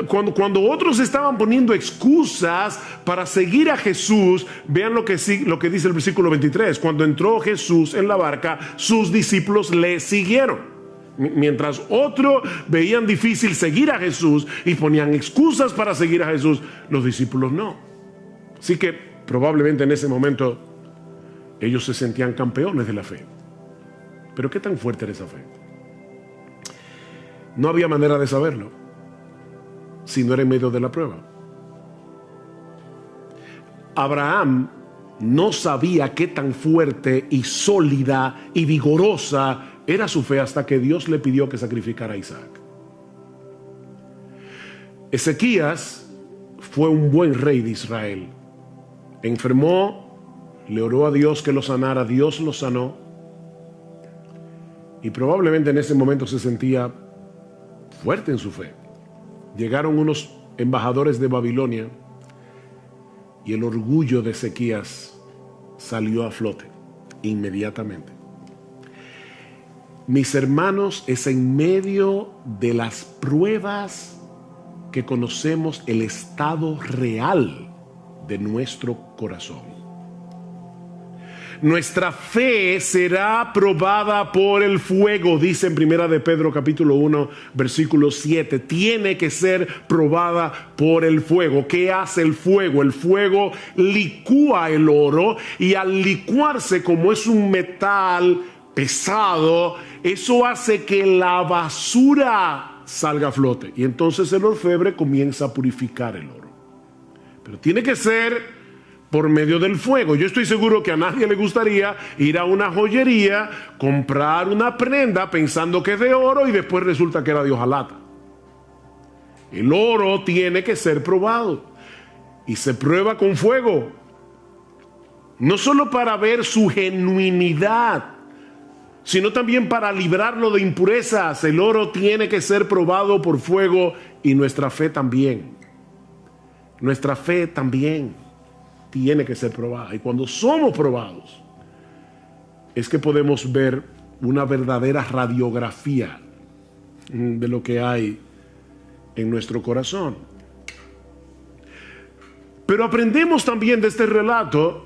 Cuando otros estaban poniendo excusas para seguir a Jesús, vean lo que dice el versículo 23, cuando entró Jesús en la barca, sus discípulos le siguieron. Mientras otros veían difícil seguir a Jesús y ponían excusas para seguir a Jesús, los discípulos no. Así que probablemente en ese momento ellos se sentían campeones de la fe. Pero ¿qué tan fuerte era esa fe? No había manera de saberlo si no era en medio de la prueba. Abraham no sabía qué tan fuerte y sólida y vigorosa era su fe hasta que Dios le pidió que sacrificara a Isaac. Ezequías fue un buen rey de Israel. Enfermó, le oró a Dios que lo sanara, Dios lo sanó. Y probablemente en ese momento se sentía fuerte en su fe. Llegaron unos embajadores de Babilonia y el orgullo de Ezequías salió a flote inmediatamente. Mis hermanos, es en medio de las pruebas que conocemos el estado real de nuestro corazón. Nuestra fe será probada por el fuego, dice en Primera de Pedro capítulo 1 versículo 7. Tiene que ser probada por el fuego. ¿Qué hace el fuego? El fuego licúa el oro, y al licuarse, como es un metal pesado, eso hace que la basura salga a flote, y entonces el orfebre comienza a purificar el oro. Pero tiene que ser por medio del fuego. Yo estoy seguro que a nadie le gustaría ir a una joyería, comprar una prenda pensando que es de oro y después resulta que era de hojalata. El oro tiene que ser probado y se prueba con fuego, no solo para ver su genuinidad, sino también para librarlo de impurezas. El oro tiene que ser probado por fuego, y nuestra fe también. Nuestra fe también tiene que ser probada. Y cuando somos probados, es que podemos ver una verdadera radiografía de lo que hay en nuestro corazón. Pero aprendemos también de este relato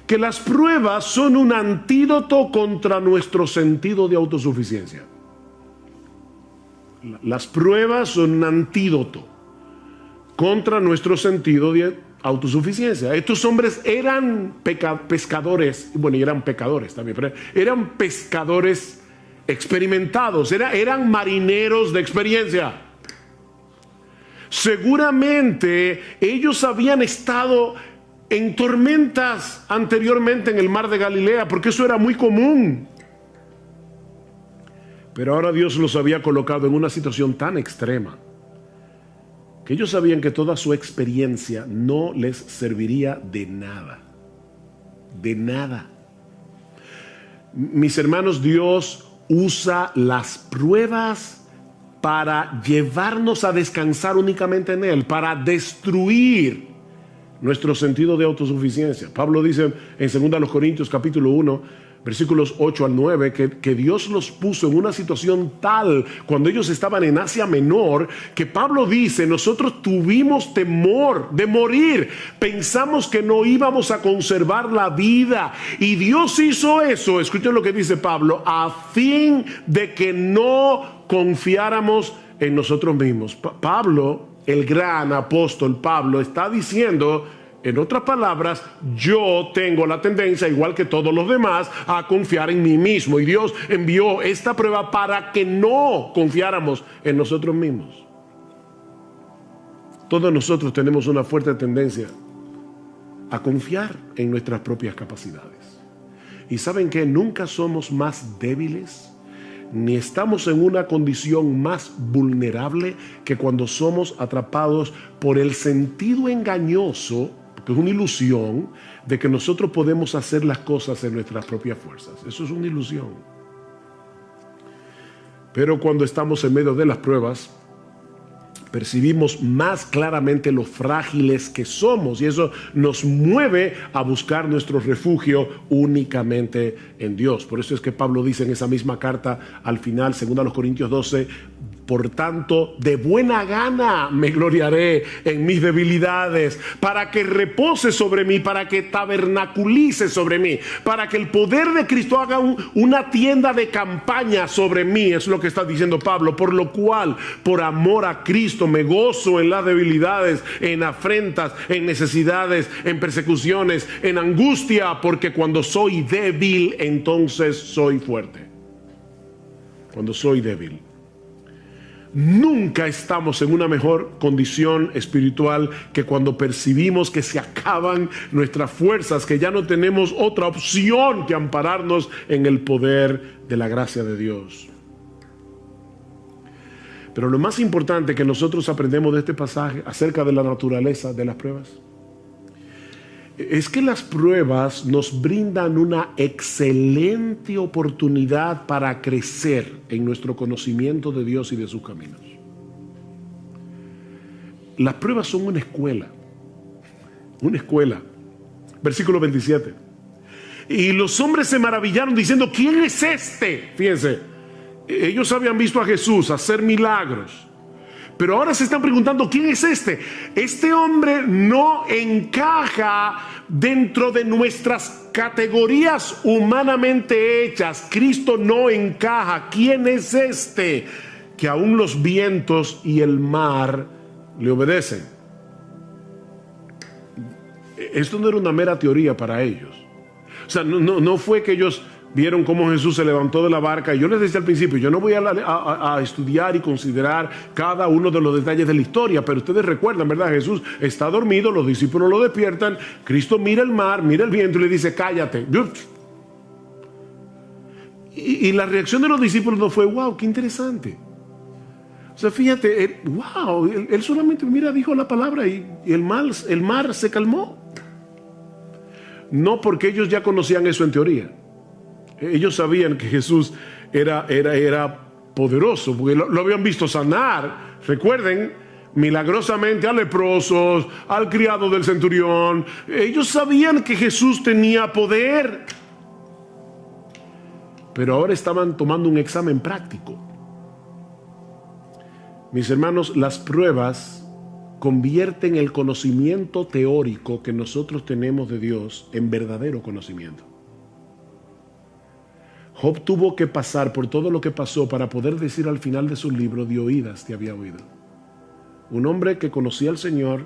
que las pruebas son un antídoto contra nuestro sentido de autosuficiencia. Las pruebas son un antídoto contra nuestro sentido de autosuficiencia. Estos hombres eran pescadores, bueno, y eran pecadores también, pero eran pescadores experimentados, eran marineros de experiencia. Seguramente ellos habían estado en tormentas anteriormente en el mar de Galilea, porque eso era muy común. Pero ahora Dios los había colocado en una situación tan extrema que ellos sabían que toda su experiencia no les serviría de nada. De nada. Mis hermanos, Dios usa las pruebas para llevarnos a descansar únicamente en Él, para destruir nuestro sentido de autosuficiencia. Pablo dice en 2 Corintios capítulo 1, versículos 8 al 9, que Dios los puso en una situación tal cuando ellos estaban en Asia Menor, que Pablo dice, nosotros tuvimos temor de morir, pensamos que no íbamos a conservar la vida, y Dios hizo eso, escuchen lo que dice Pablo, a fin de que no confiáramos en nosotros mismos. Pablo, el gran apóstol Pablo, está diciendo, en otras palabras, yo tengo la tendencia, igual que todos los demás, a confiar en mí mismo. Y Dios envió esta prueba para que no confiáramos en nosotros mismos. Todos nosotros tenemos una fuerte tendencia a confiar en nuestras propias capacidades. Y ¿saben qué? Nunca somos más débiles, ni estamos en una condición más vulnerable que cuando somos atrapados por el sentido engañoso, que es una ilusión, de que nosotros podemos hacer las cosas en nuestras propias fuerzas. Eso es una ilusión. Pero cuando estamos en medio de las pruebas, percibimos más claramente lo frágiles que somos, y eso nos mueve a buscar nuestro refugio únicamente en Dios. Por eso es que Pablo dice en esa misma carta al final, 2 Corintios 12, por tanto, de buena gana me gloriaré en mis debilidades, para que repose sobre mí, para que tabernaculice sobre mí, para que el poder de Cristo haga una tienda de campaña sobre mí, es lo que está diciendo Pablo. Por lo cual, por amor a Cristo, me gozo en las debilidades, en afrentas, en necesidades, en persecuciones, en angustia, porque cuando soy débil, entonces soy fuerte. Cuando soy débil. Nunca estamos en una mejor condición espiritual que cuando percibimos que se acaban nuestras fuerzas, que ya no tenemos otra opción que ampararnos en el poder de la gracia de Dios. Pero lo más importante que nosotros aprendemos de este pasaje acerca de la naturaleza de las pruebas es que las pruebas nos brindan una excelente oportunidad para crecer en nuestro conocimiento de Dios y de sus caminos. Las pruebas son una escuela. Una escuela. Versículo 27. Y los hombres se maravillaron diciendo, ¿quién es este? Fíjense, ellos habían visto a Jesús hacer milagros, pero ahora se están preguntando, ¿quién es este? Este hombre no encaja dentro de nuestras categorías humanamente hechas. Cristo no encaja. ¿Quién es este? Que aún los vientos y el mar le obedecen. Esto no era una mera teoría para ellos. O sea, no fue que ellos vieron cómo Jesús se levantó de la barca. Y yo les decía al principio, yo no voy a estudiar y considerar cada uno de los detalles de la historia, pero ustedes recuerdan, ¿verdad? Jesús está dormido, los discípulos lo despiertan, Cristo mira el mar, mira el viento y le dice, cállate. Y la reacción de los discípulos no fue, wow, qué interesante. O sea, fíjate, wow, él solamente, mira, dijo la palabra y el mar se calmó. No porque ellos ya conocían eso en teoría. Ellos sabían que Jesús era poderoso, porque lo habían visto sanar, recuerden, milagrosamente a leprosos, al criado del centurión. Ellos sabían que Jesús tenía poder, pero ahora estaban tomando un examen práctico. Mis hermanos, las pruebas convierten el conocimiento teórico que nosotros tenemos de Dios en verdadero conocimiento. Job tuvo que pasar por todo lo que pasó para poder decir al final de su libro: de oídas te había oído. Un hombre que conocía al Señor,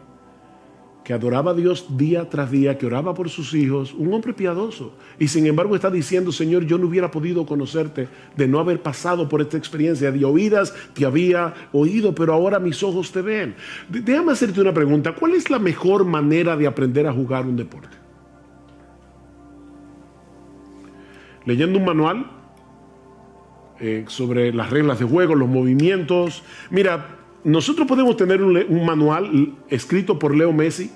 que adoraba a Dios día tras día, que oraba por sus hijos, un hombre piadoso. Y sin embargo está diciendo: Señor, yo no hubiera podido conocerte de no haber pasado por esta experiencia. De oídas te había oído, pero ahora mis ojos te ven. Déjame hacerte una pregunta. ¿Cuál es la mejor manera de aprender a jugar un deporte? ¿Leyendo un manual sobre las reglas de juego, los movimientos? Mira, nosotros podemos tener un manual escrito por Leo Messi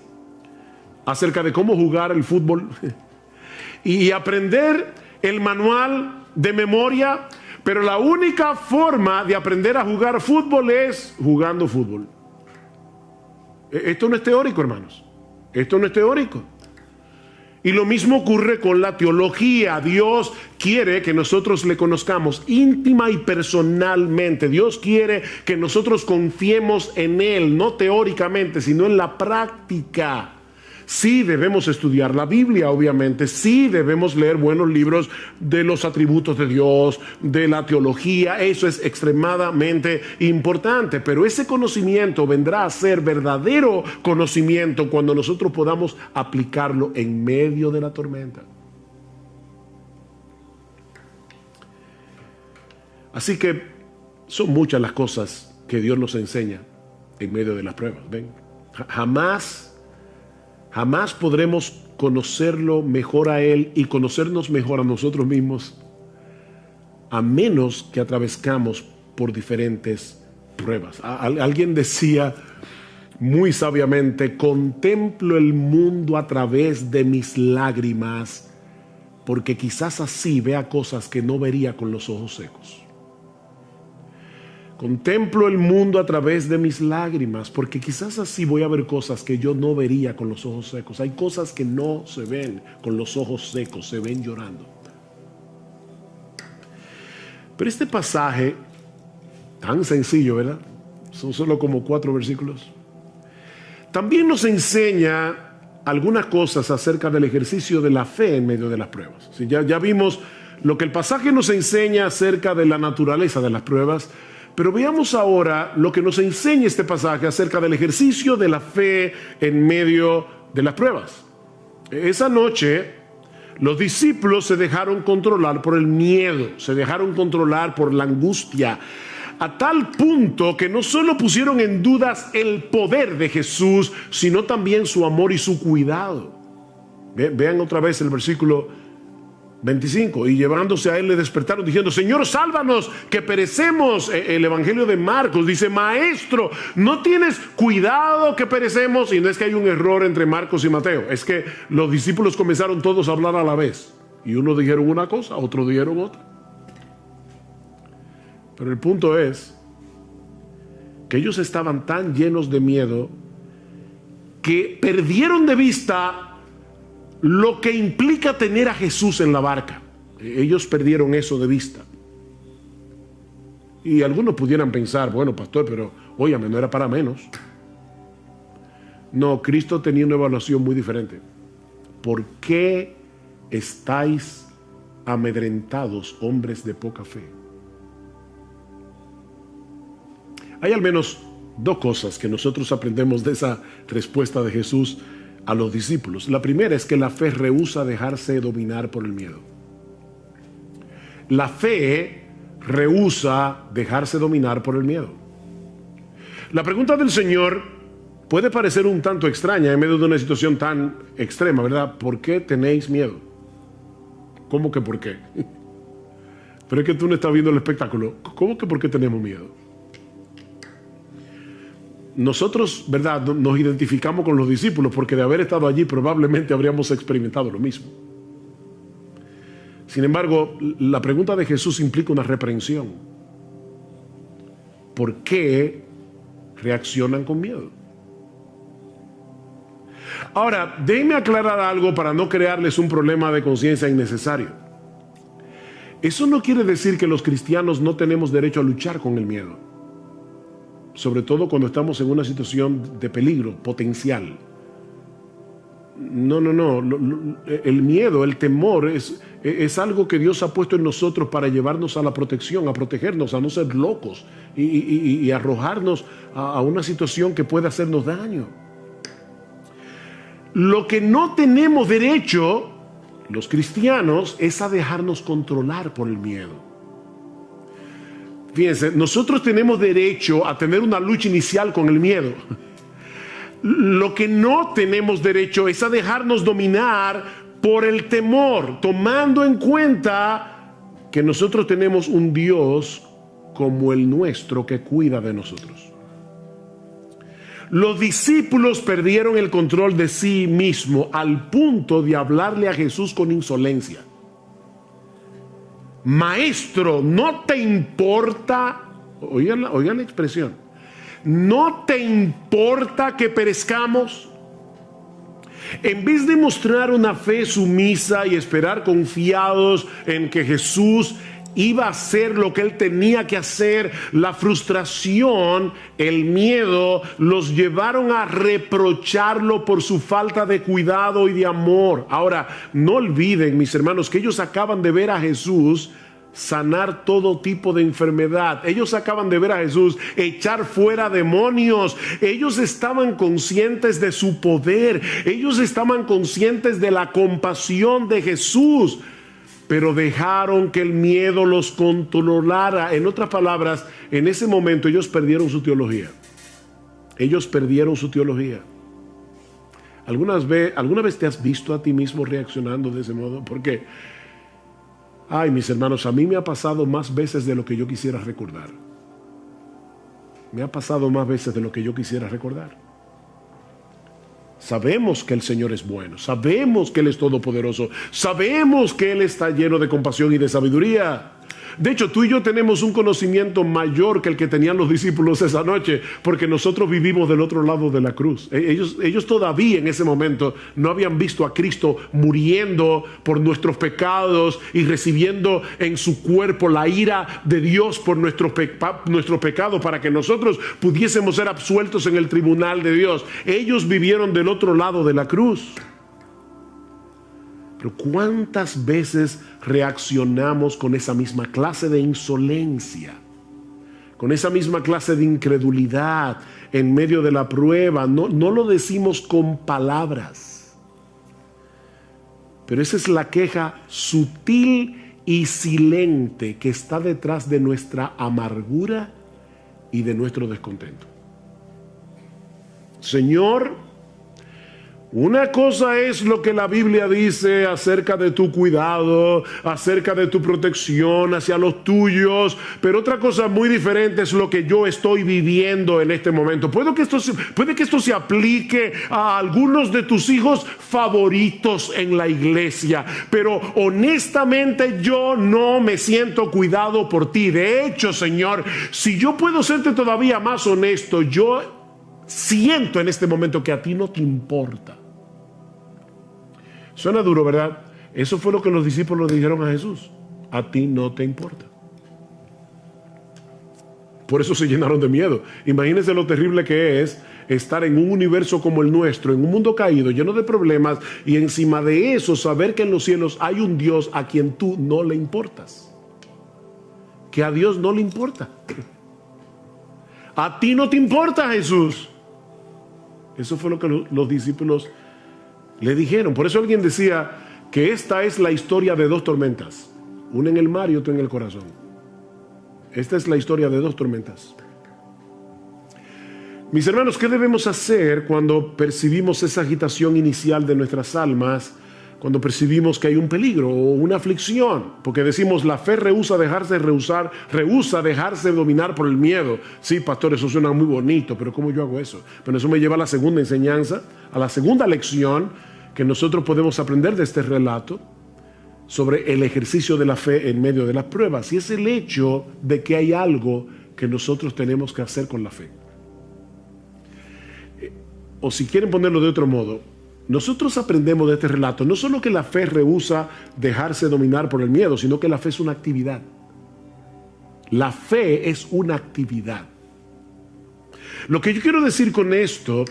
acerca de cómo jugar el fútbol y aprender el manual de memoria, pero la única forma de aprender a jugar fútbol es jugando fútbol. Esto no es teórico, hermanos. Esto no es teórico. Y lo mismo ocurre con la teología. Dios quiere que nosotros le conozcamos íntima y personalmente. Dios quiere que nosotros confiemos en Él, no teóricamente, sino en la práctica. Sí debemos estudiar la Biblia, obviamente. Sí debemos leer buenos libros de los atributos de Dios, de la teología. Eso es extremadamente importante. Pero ese conocimiento vendrá a ser verdadero conocimiento cuando nosotros podamos aplicarlo en medio de la tormenta. Así que son muchas las cosas que Dios nos enseña en medio de las pruebas. ¿Ven? Jamás podremos conocerlo mejor a Él y conocernos mejor a nosotros mismos a menos que atravescamos por diferentes pruebas. Alguien decía muy sabiamente: contemplo el mundo a través de mis lágrimas, porque quizás así vea cosas que no vería con los ojos secos. Contemplo el mundo a través de mis lágrimas, porque quizás así voy a ver cosas que yo no vería con los ojos secos. Hay cosas que no se ven con los ojos secos, se ven llorando. Pero este pasaje, tan sencillo, ¿verdad? Son solo como 4 versículos. También nos enseña algunas cosas acerca del ejercicio de la fe en medio de las pruebas. ¿Sí? Ya vimos lo que el pasaje nos enseña acerca de la naturaleza de las pruebas. Pero veamos ahora lo que nos enseña este pasaje acerca del ejercicio de la fe en medio de las pruebas. Esa noche, los discípulos se dejaron controlar por el miedo, se dejaron controlar por la angustia, a tal punto que no solo pusieron en dudas el poder de Jesús, sino también su amor y su cuidado. Vean otra vez el versículo 25. Y llevándose a él le despertaron diciendo: Señor, sálvanos, que perecemos. El evangelio de Marcos dice: Maestro, ¿no tienes cuidado que perecemos? Y no es que hay un error entre Marcos y Mateo, es que los discípulos comenzaron todos a hablar a la vez, y unos dijeron una cosa, otros dijeron otra. Pero el punto es que ellos estaban tan llenos de miedo que perdieron de vista lo que implica tener a Jesús en la barca. Ellos perdieron eso de vista. Y algunos pudieran pensar: bueno, pastor, pero óyame, no era para menos. No, Cristo tenía una evaluación muy diferente. ¿Por qué estáis amedrentados, hombres de poca fe? Hay al menos 2 cosas que nosotros aprendemos de esa respuesta de Jesús a los discípulos. La primera es que la fe rehúsa dejarse dominar por el miedo. La fe rehúsa dejarse dominar por el miedo. La pregunta del Señor puede parecer un tanto extraña en medio de una situación tan extrema, ¿verdad? ¿Por qué tenéis miedo? ¿Cómo que por qué? Pero es que tú no estás viendo el espectáculo. ¿Cómo que por qué tenemos miedo? Nosotros, ¿verdad?, nos identificamos con los discípulos porque de haber estado allí probablemente habríamos experimentado lo mismo. Sin embargo, la pregunta de Jesús implica una reprensión. ¿Por qué reaccionan con miedo? Ahora, déjenme aclarar algo para no crearles un problema de conciencia innecesario. Eso no quiere decir que los cristianos no tenemos derecho a luchar con el miedo. sobre todo cuando estamos en una situación de peligro potencial. No. El miedo, el temor es algo que Dios ha puesto en nosotros para llevarnos a la protección, a protegernos, a no ser locos y arrojarnos a una situación que pueda hacernos daño. Lo que no tenemos derecho, los cristianos, es a dejarnos controlar por el miedo. Fíjense, nosotros tenemos derecho a tener una lucha inicial con el miedo. Lo que no tenemos derecho es a dejarnos dominar por el temor, tomando en cuenta que nosotros tenemos un Dios como el nuestro que cuida de nosotros. Los discípulos perdieron el control de sí mismos al punto de hablarle a Jesús con insolencia. Maestro, ¿no te importa? Oigan la expresión. ¿No te importa que perezcamos? En vez de mostrar una fe sumisa y esperar confiados en que Jesús iba a hacer lo que él tenía que hacer, la frustración, el miedo, los llevaron a reprocharlo por su falta de cuidado y de amor. Ahora, no olviden, mis hermanos, que ellos acaban de ver a Jesús sanar todo tipo de enfermedad. Ellos acaban de ver a Jesús echar fuera demonios. Ellos estaban conscientes de su poder. Ellos estaban conscientes de la compasión de Jesús, pero dejaron que el miedo los controlara. En otras palabras, en ese momento ellos perdieron su teología. Ellos perdieron su teología. ¿Alguna vez te has visto a ti mismo reaccionando de ese modo? Porque, ay, mis hermanos, a mí me ha pasado más veces de lo que yo quisiera recordar. Me ha pasado más veces de lo que yo quisiera recordar. Sabemos que el Señor es bueno, sabemos que Él es todopoderoso, sabemos que Él está lleno de compasión y de sabiduría. De hecho, tú y yo tenemos un conocimiento mayor que el que tenían los discípulos esa noche, porque nosotros vivimos del otro lado de la cruz. Ellos todavía en ese momento no habían visto a Cristo muriendo por nuestros pecados y recibiendo en su cuerpo la ira de Dios por nuestro pecado, para que nosotros pudiésemos ser absueltos en el tribunal de Dios. Ellos vivieron del otro lado de la cruz. Pero ¿cuántas veces reaccionamos con esa misma clase de insolencia? Con esa misma clase de incredulidad en medio de la prueba. No lo decimos con palabras. Pero esa es la queja sutil y silente que está detrás de nuestra amargura y de nuestro descontento. Señor, una cosa es lo que la Biblia dice acerca de tu cuidado, acerca de tu protección hacia los tuyos, pero otra cosa muy diferente es lo que yo estoy viviendo en este momento. Puede que esto se aplique a algunos de tus hijos favoritos en la iglesia, pero honestamente yo no me siento cuidado por ti. De hecho, Señor, si yo puedo serte todavía más honesto, yo siento en este momento que a ti no te importa. Suena duro, ¿verdad? Eso fue lo que los discípulos le dijeron a Jesús. A ti no te importa. Por eso se llenaron de miedo. Imagínense lo terrible que es estar en un universo como el nuestro, en un mundo caído, lleno de problemas, y encima de eso saber que en los cielos hay un Dios a quien tú no le importas. Que a Dios no le importa. A ti no te importa, Jesús. Eso fue lo que los discípulos le dijeron. Por eso alguien decía que esta es la historia de dos tormentas, una en el mar y otra en el corazón. Esta es la historia de dos tormentas. Mis hermanos, ¿qué debemos hacer cuando percibimos esa agitación inicial de nuestras almas? Cuando percibimos que hay un peligro o una aflicción, porque decimos la fe rehúsa dejarse dominar por el miedo. Sí, pastor, eso suena muy bonito, pero ¿cómo yo hago eso? Pero eso me lleva a la segunda enseñanza, a la segunda lección que nosotros podemos aprender de este relato sobre el ejercicio de la fe en medio de las pruebas, y es el hecho de que hay algo que nosotros tenemos que hacer con la fe. O si quieren ponerlo de otro modo, nosotros aprendemos de este relato no solo que la fe rehúsa dejarse dominar por el miedo, sino que la fe es una actividad. La fe es una actividad. Lo que yo quiero decir con esto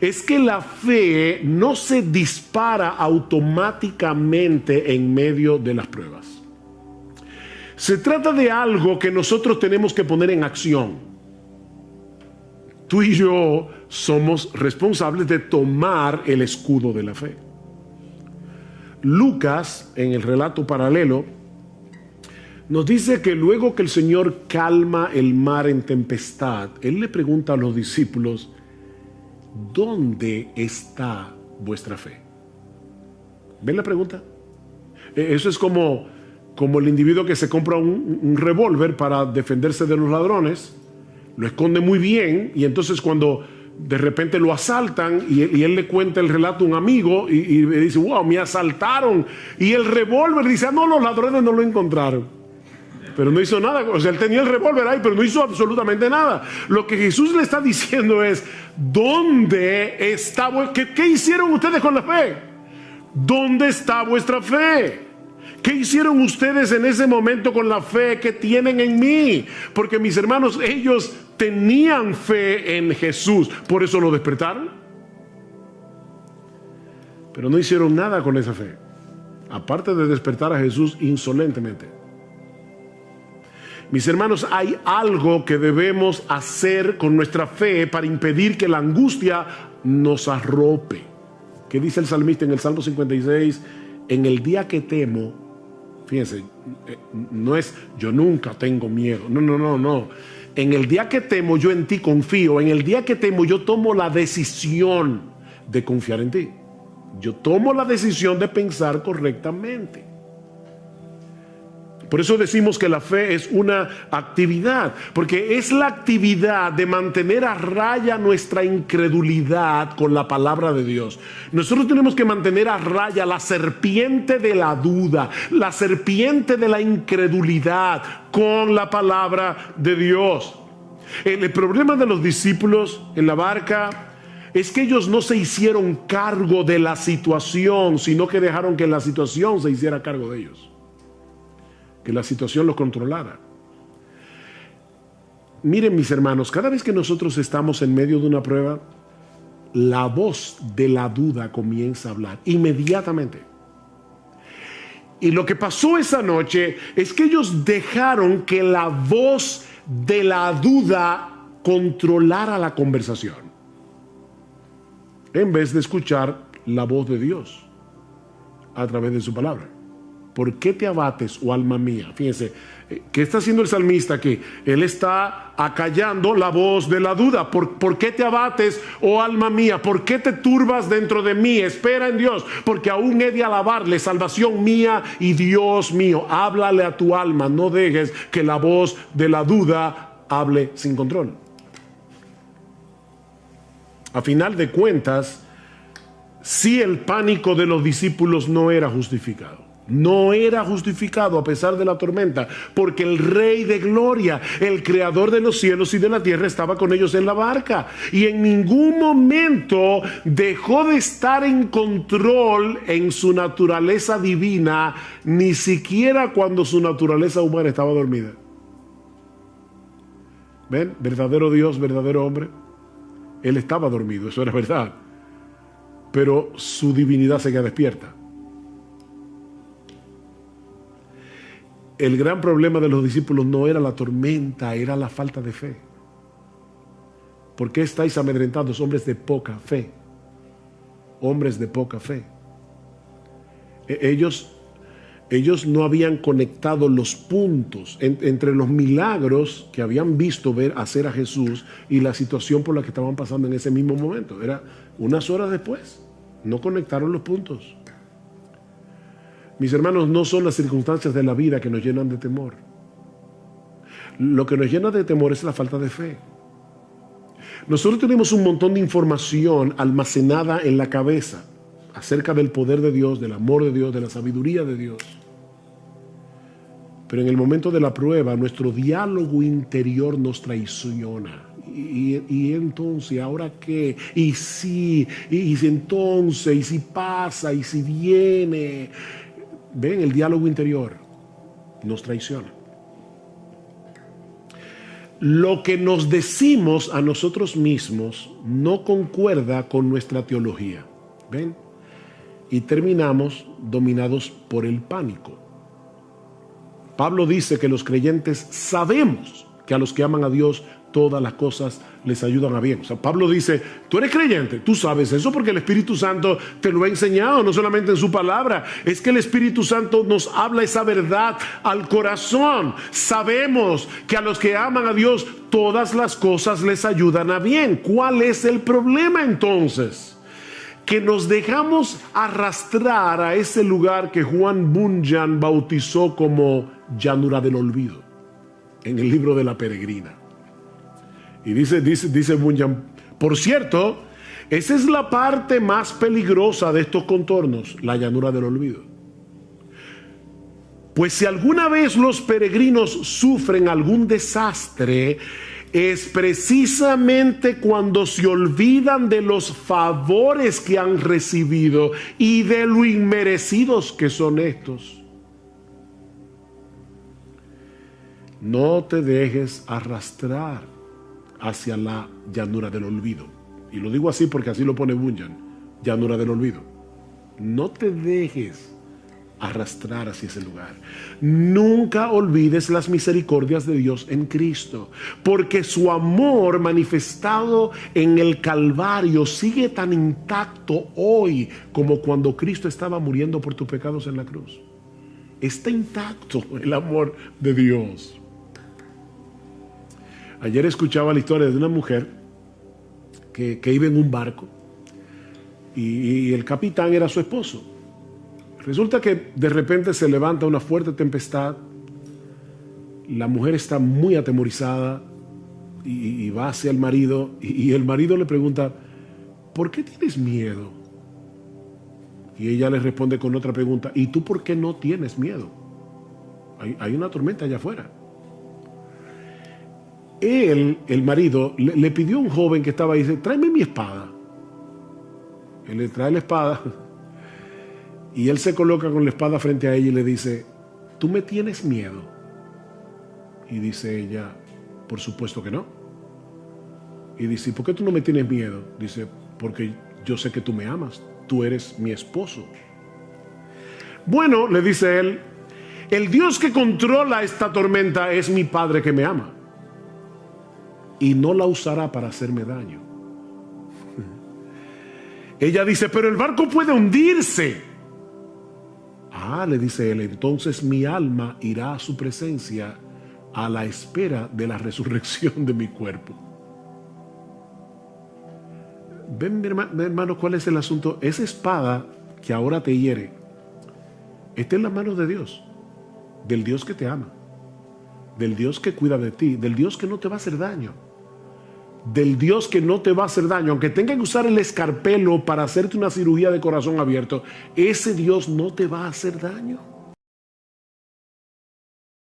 es que la fe no se dispara automáticamente en medio de las pruebas. Se trata de algo que nosotros tenemos que poner en acción. Tú y yo somos responsables de tomar el escudo de la fe. Lucas, en el relato paralelo, nos dice que luego que el Señor calma el mar en tempestad, Él le pregunta a los discípulos: ¿dónde está vuestra fe? ¿Ven la pregunta? Eso es como el individuo que se compra un revólver para defenderse de los ladrones, lo esconde muy bien, y entonces cuando de repente lo asaltan y él le cuenta el relato a un amigo y le dice: wow, me asaltaron, y el revólver dice: ah, no, los ladrones no lo encontraron. Pero no hizo nada. O sea, él tenía el revólver ahí, pero no hizo absolutamente nada. Lo que Jesús le está diciendo es: ¿dónde está? ¿Qué hicieron ustedes con la fe? ¿Dónde está vuestra fe? ¿Qué hicieron ustedes en ese momento con la fe que tienen en mí? Porque, mis hermanos, ellos tenían fe en Jesús, por eso lo despertaron. Pero no hicieron nada con esa fe, aparte de despertar a Jesús insolentemente. Mis hermanos, hay algo que debemos hacer con nuestra fe para impedir que la angustia nos arrope. ¿Qué dice el salmista en el Salmo 56? En el día que temo, fíjense, no es yo nunca tengo miedo, no. En el día que temo, yo en ti confío. En el día que temo, yo tomo la decisión de confiar en ti. Yo tomo la decisión de pensar correctamente. Por eso decimos que la fe es una actividad, porque es la actividad de mantener a raya nuestra incredulidad con la palabra de Dios. Nosotros tenemos que mantener a raya la serpiente de la duda, la serpiente de la incredulidad con la palabra de Dios. El problema de los discípulos en la barca es que ellos no se hicieron cargo de la situación, sino que dejaron que la situación se hiciera cargo de ellos, que la situación los controlara. Miren, mis hermanos, cada vez que nosotros estamos en medio de una prueba, la voz de la duda comienza a hablar inmediatamente. Y lo que pasó esa noche es que ellos dejaron que la voz de la duda controlara la conversación, en vez de escuchar la voz de Dios a través de su palabra. ¿Por qué te abates, oh alma mía? Fíjense, ¿qué está haciendo el salmista aquí? Él está acallando la voz de la duda. ¿Por qué te abates, oh alma mía? ¿Por qué te turbas dentro de mí? Espera en Dios, porque aún he de alabarle, salvación mía y Dios mío. Háblale a tu alma, no dejes que la voz de la duda hable sin control. A final de cuentas, sí, el pánico de los discípulos no era justificado. No era justificado a pesar de la tormenta, porque el Rey de Gloria, el Creador de los cielos y de la tierra, estaba con ellos en la barca, y en ningún momento dejó de estar en control en su naturaleza divina, ni siquiera cuando su naturaleza humana estaba dormida. ¿Ven? Verdadero Dios, verdadero hombre. Él estaba dormido, eso era verdad, pero su divinidad seguía despierta. El gran problema de los discípulos no era la tormenta, era la falta de fe. ¿Por qué estáis amedrentados, hombres de poca fe? Hombres de poca fe. Ellos no habían conectado los puntos entre los milagros que habían visto hacer a Jesús y la situación por la que estaban pasando en ese mismo momento. Era unas horas después. No conectaron los puntos. Mis hermanos, no son las circunstancias de la vida que nos llenan de temor. Lo que nos llena de temor es la falta de fe. Nosotros tenemos un montón de información almacenada en la cabeza acerca del poder de Dios, del amor de Dios, de la sabiduría de Dios. Pero en el momento de la prueba, nuestro diálogo interior nos traiciona. Y entonces, ¿ahora qué? Y si entonces, y si pasa, y si viene. Ven, el diálogo interior nos traiciona. lo que nos decimos a nosotros mismos no concuerda con nuestra teología. ¿Ven? Y terminamos dominados por el pánico. Pablo dice que los creyentes sabemos que a los que aman a Dios todas las cosas les ayudan a bien. O sea, Pablo dice, tú eres creyente, tú sabes eso porque el Espíritu Santo te lo ha enseñado, no solamente en su palabra, es que el Espíritu Santo nos habla esa verdad al corazón. Sabemos que a los que aman a Dios todas las cosas les ayudan a bien. ¿Cuál es el problema entonces? Que nos dejamos arrastrar a ese lugar que Juan Bunyan bautizó como llanura del olvido en el libro de La Peregrina. Y dice Bunyan, por cierto, esa es la parte más peligrosa de estos contornos, la llanura del olvido. Pues si alguna vez los peregrinos sufren algún desastre, es precisamente cuando se olvidan de los favores que han recibido y de lo inmerecidos que son estos. No te dejes arrastrar hacia la llanura del olvido. Y lo digo así porque así lo pone Bunyan, llanura del olvido. No te dejes arrastrar hacia ese lugar. Nunca olvides las misericordias de Dios en Cristo, porque su amor manifestado en el Calvario sigue tan intacto hoy como cuando Cristo estaba muriendo por tus pecados en la cruz. Está intacto el amor de Dios. Ayer escuchaba la historia de una mujer que iba en un barco y el capitán era su esposo. Resulta que de repente se levanta una fuerte tempestad, la mujer está muy atemorizada y va hacia el marido y el marido le pregunta, ¿por qué tienes miedo? Y ella le responde con otra pregunta, ¿y tú por qué no tienes miedo? Hay una tormenta allá afuera. El marido, le pidió a un joven que estaba ahí, dice, tráeme mi espada. Él le trae la espada y él se coloca con la espada frente a ella y le dice, ¿tú me tienes miedo? Y dice ella, por supuesto que no. Y dice, ¿por qué tú no me tienes miedo? Dice, porque yo sé que tú me amas, tú eres mi esposo. Bueno, le dice él, el Dios que controla esta tormenta es mi Padre que me ama y no la usará para hacerme daño. Ella dice, pero el barco puede hundirse. Ah, le dice él, entonces mi alma irá a su presencia a la espera de la resurrección de mi cuerpo. Ven, mi hermano, ¿cuál es el asunto? Esa espada que ahora te hiere está en las manos de Dios, del Dios que te ama, del Dios que cuida de ti, del Dios que no te va a hacer daño, del Dios que no te va a hacer daño, aunque tenga que usar el escarpelo para hacerte una cirugía de corazón abierto, ese Dios no te va a hacer daño.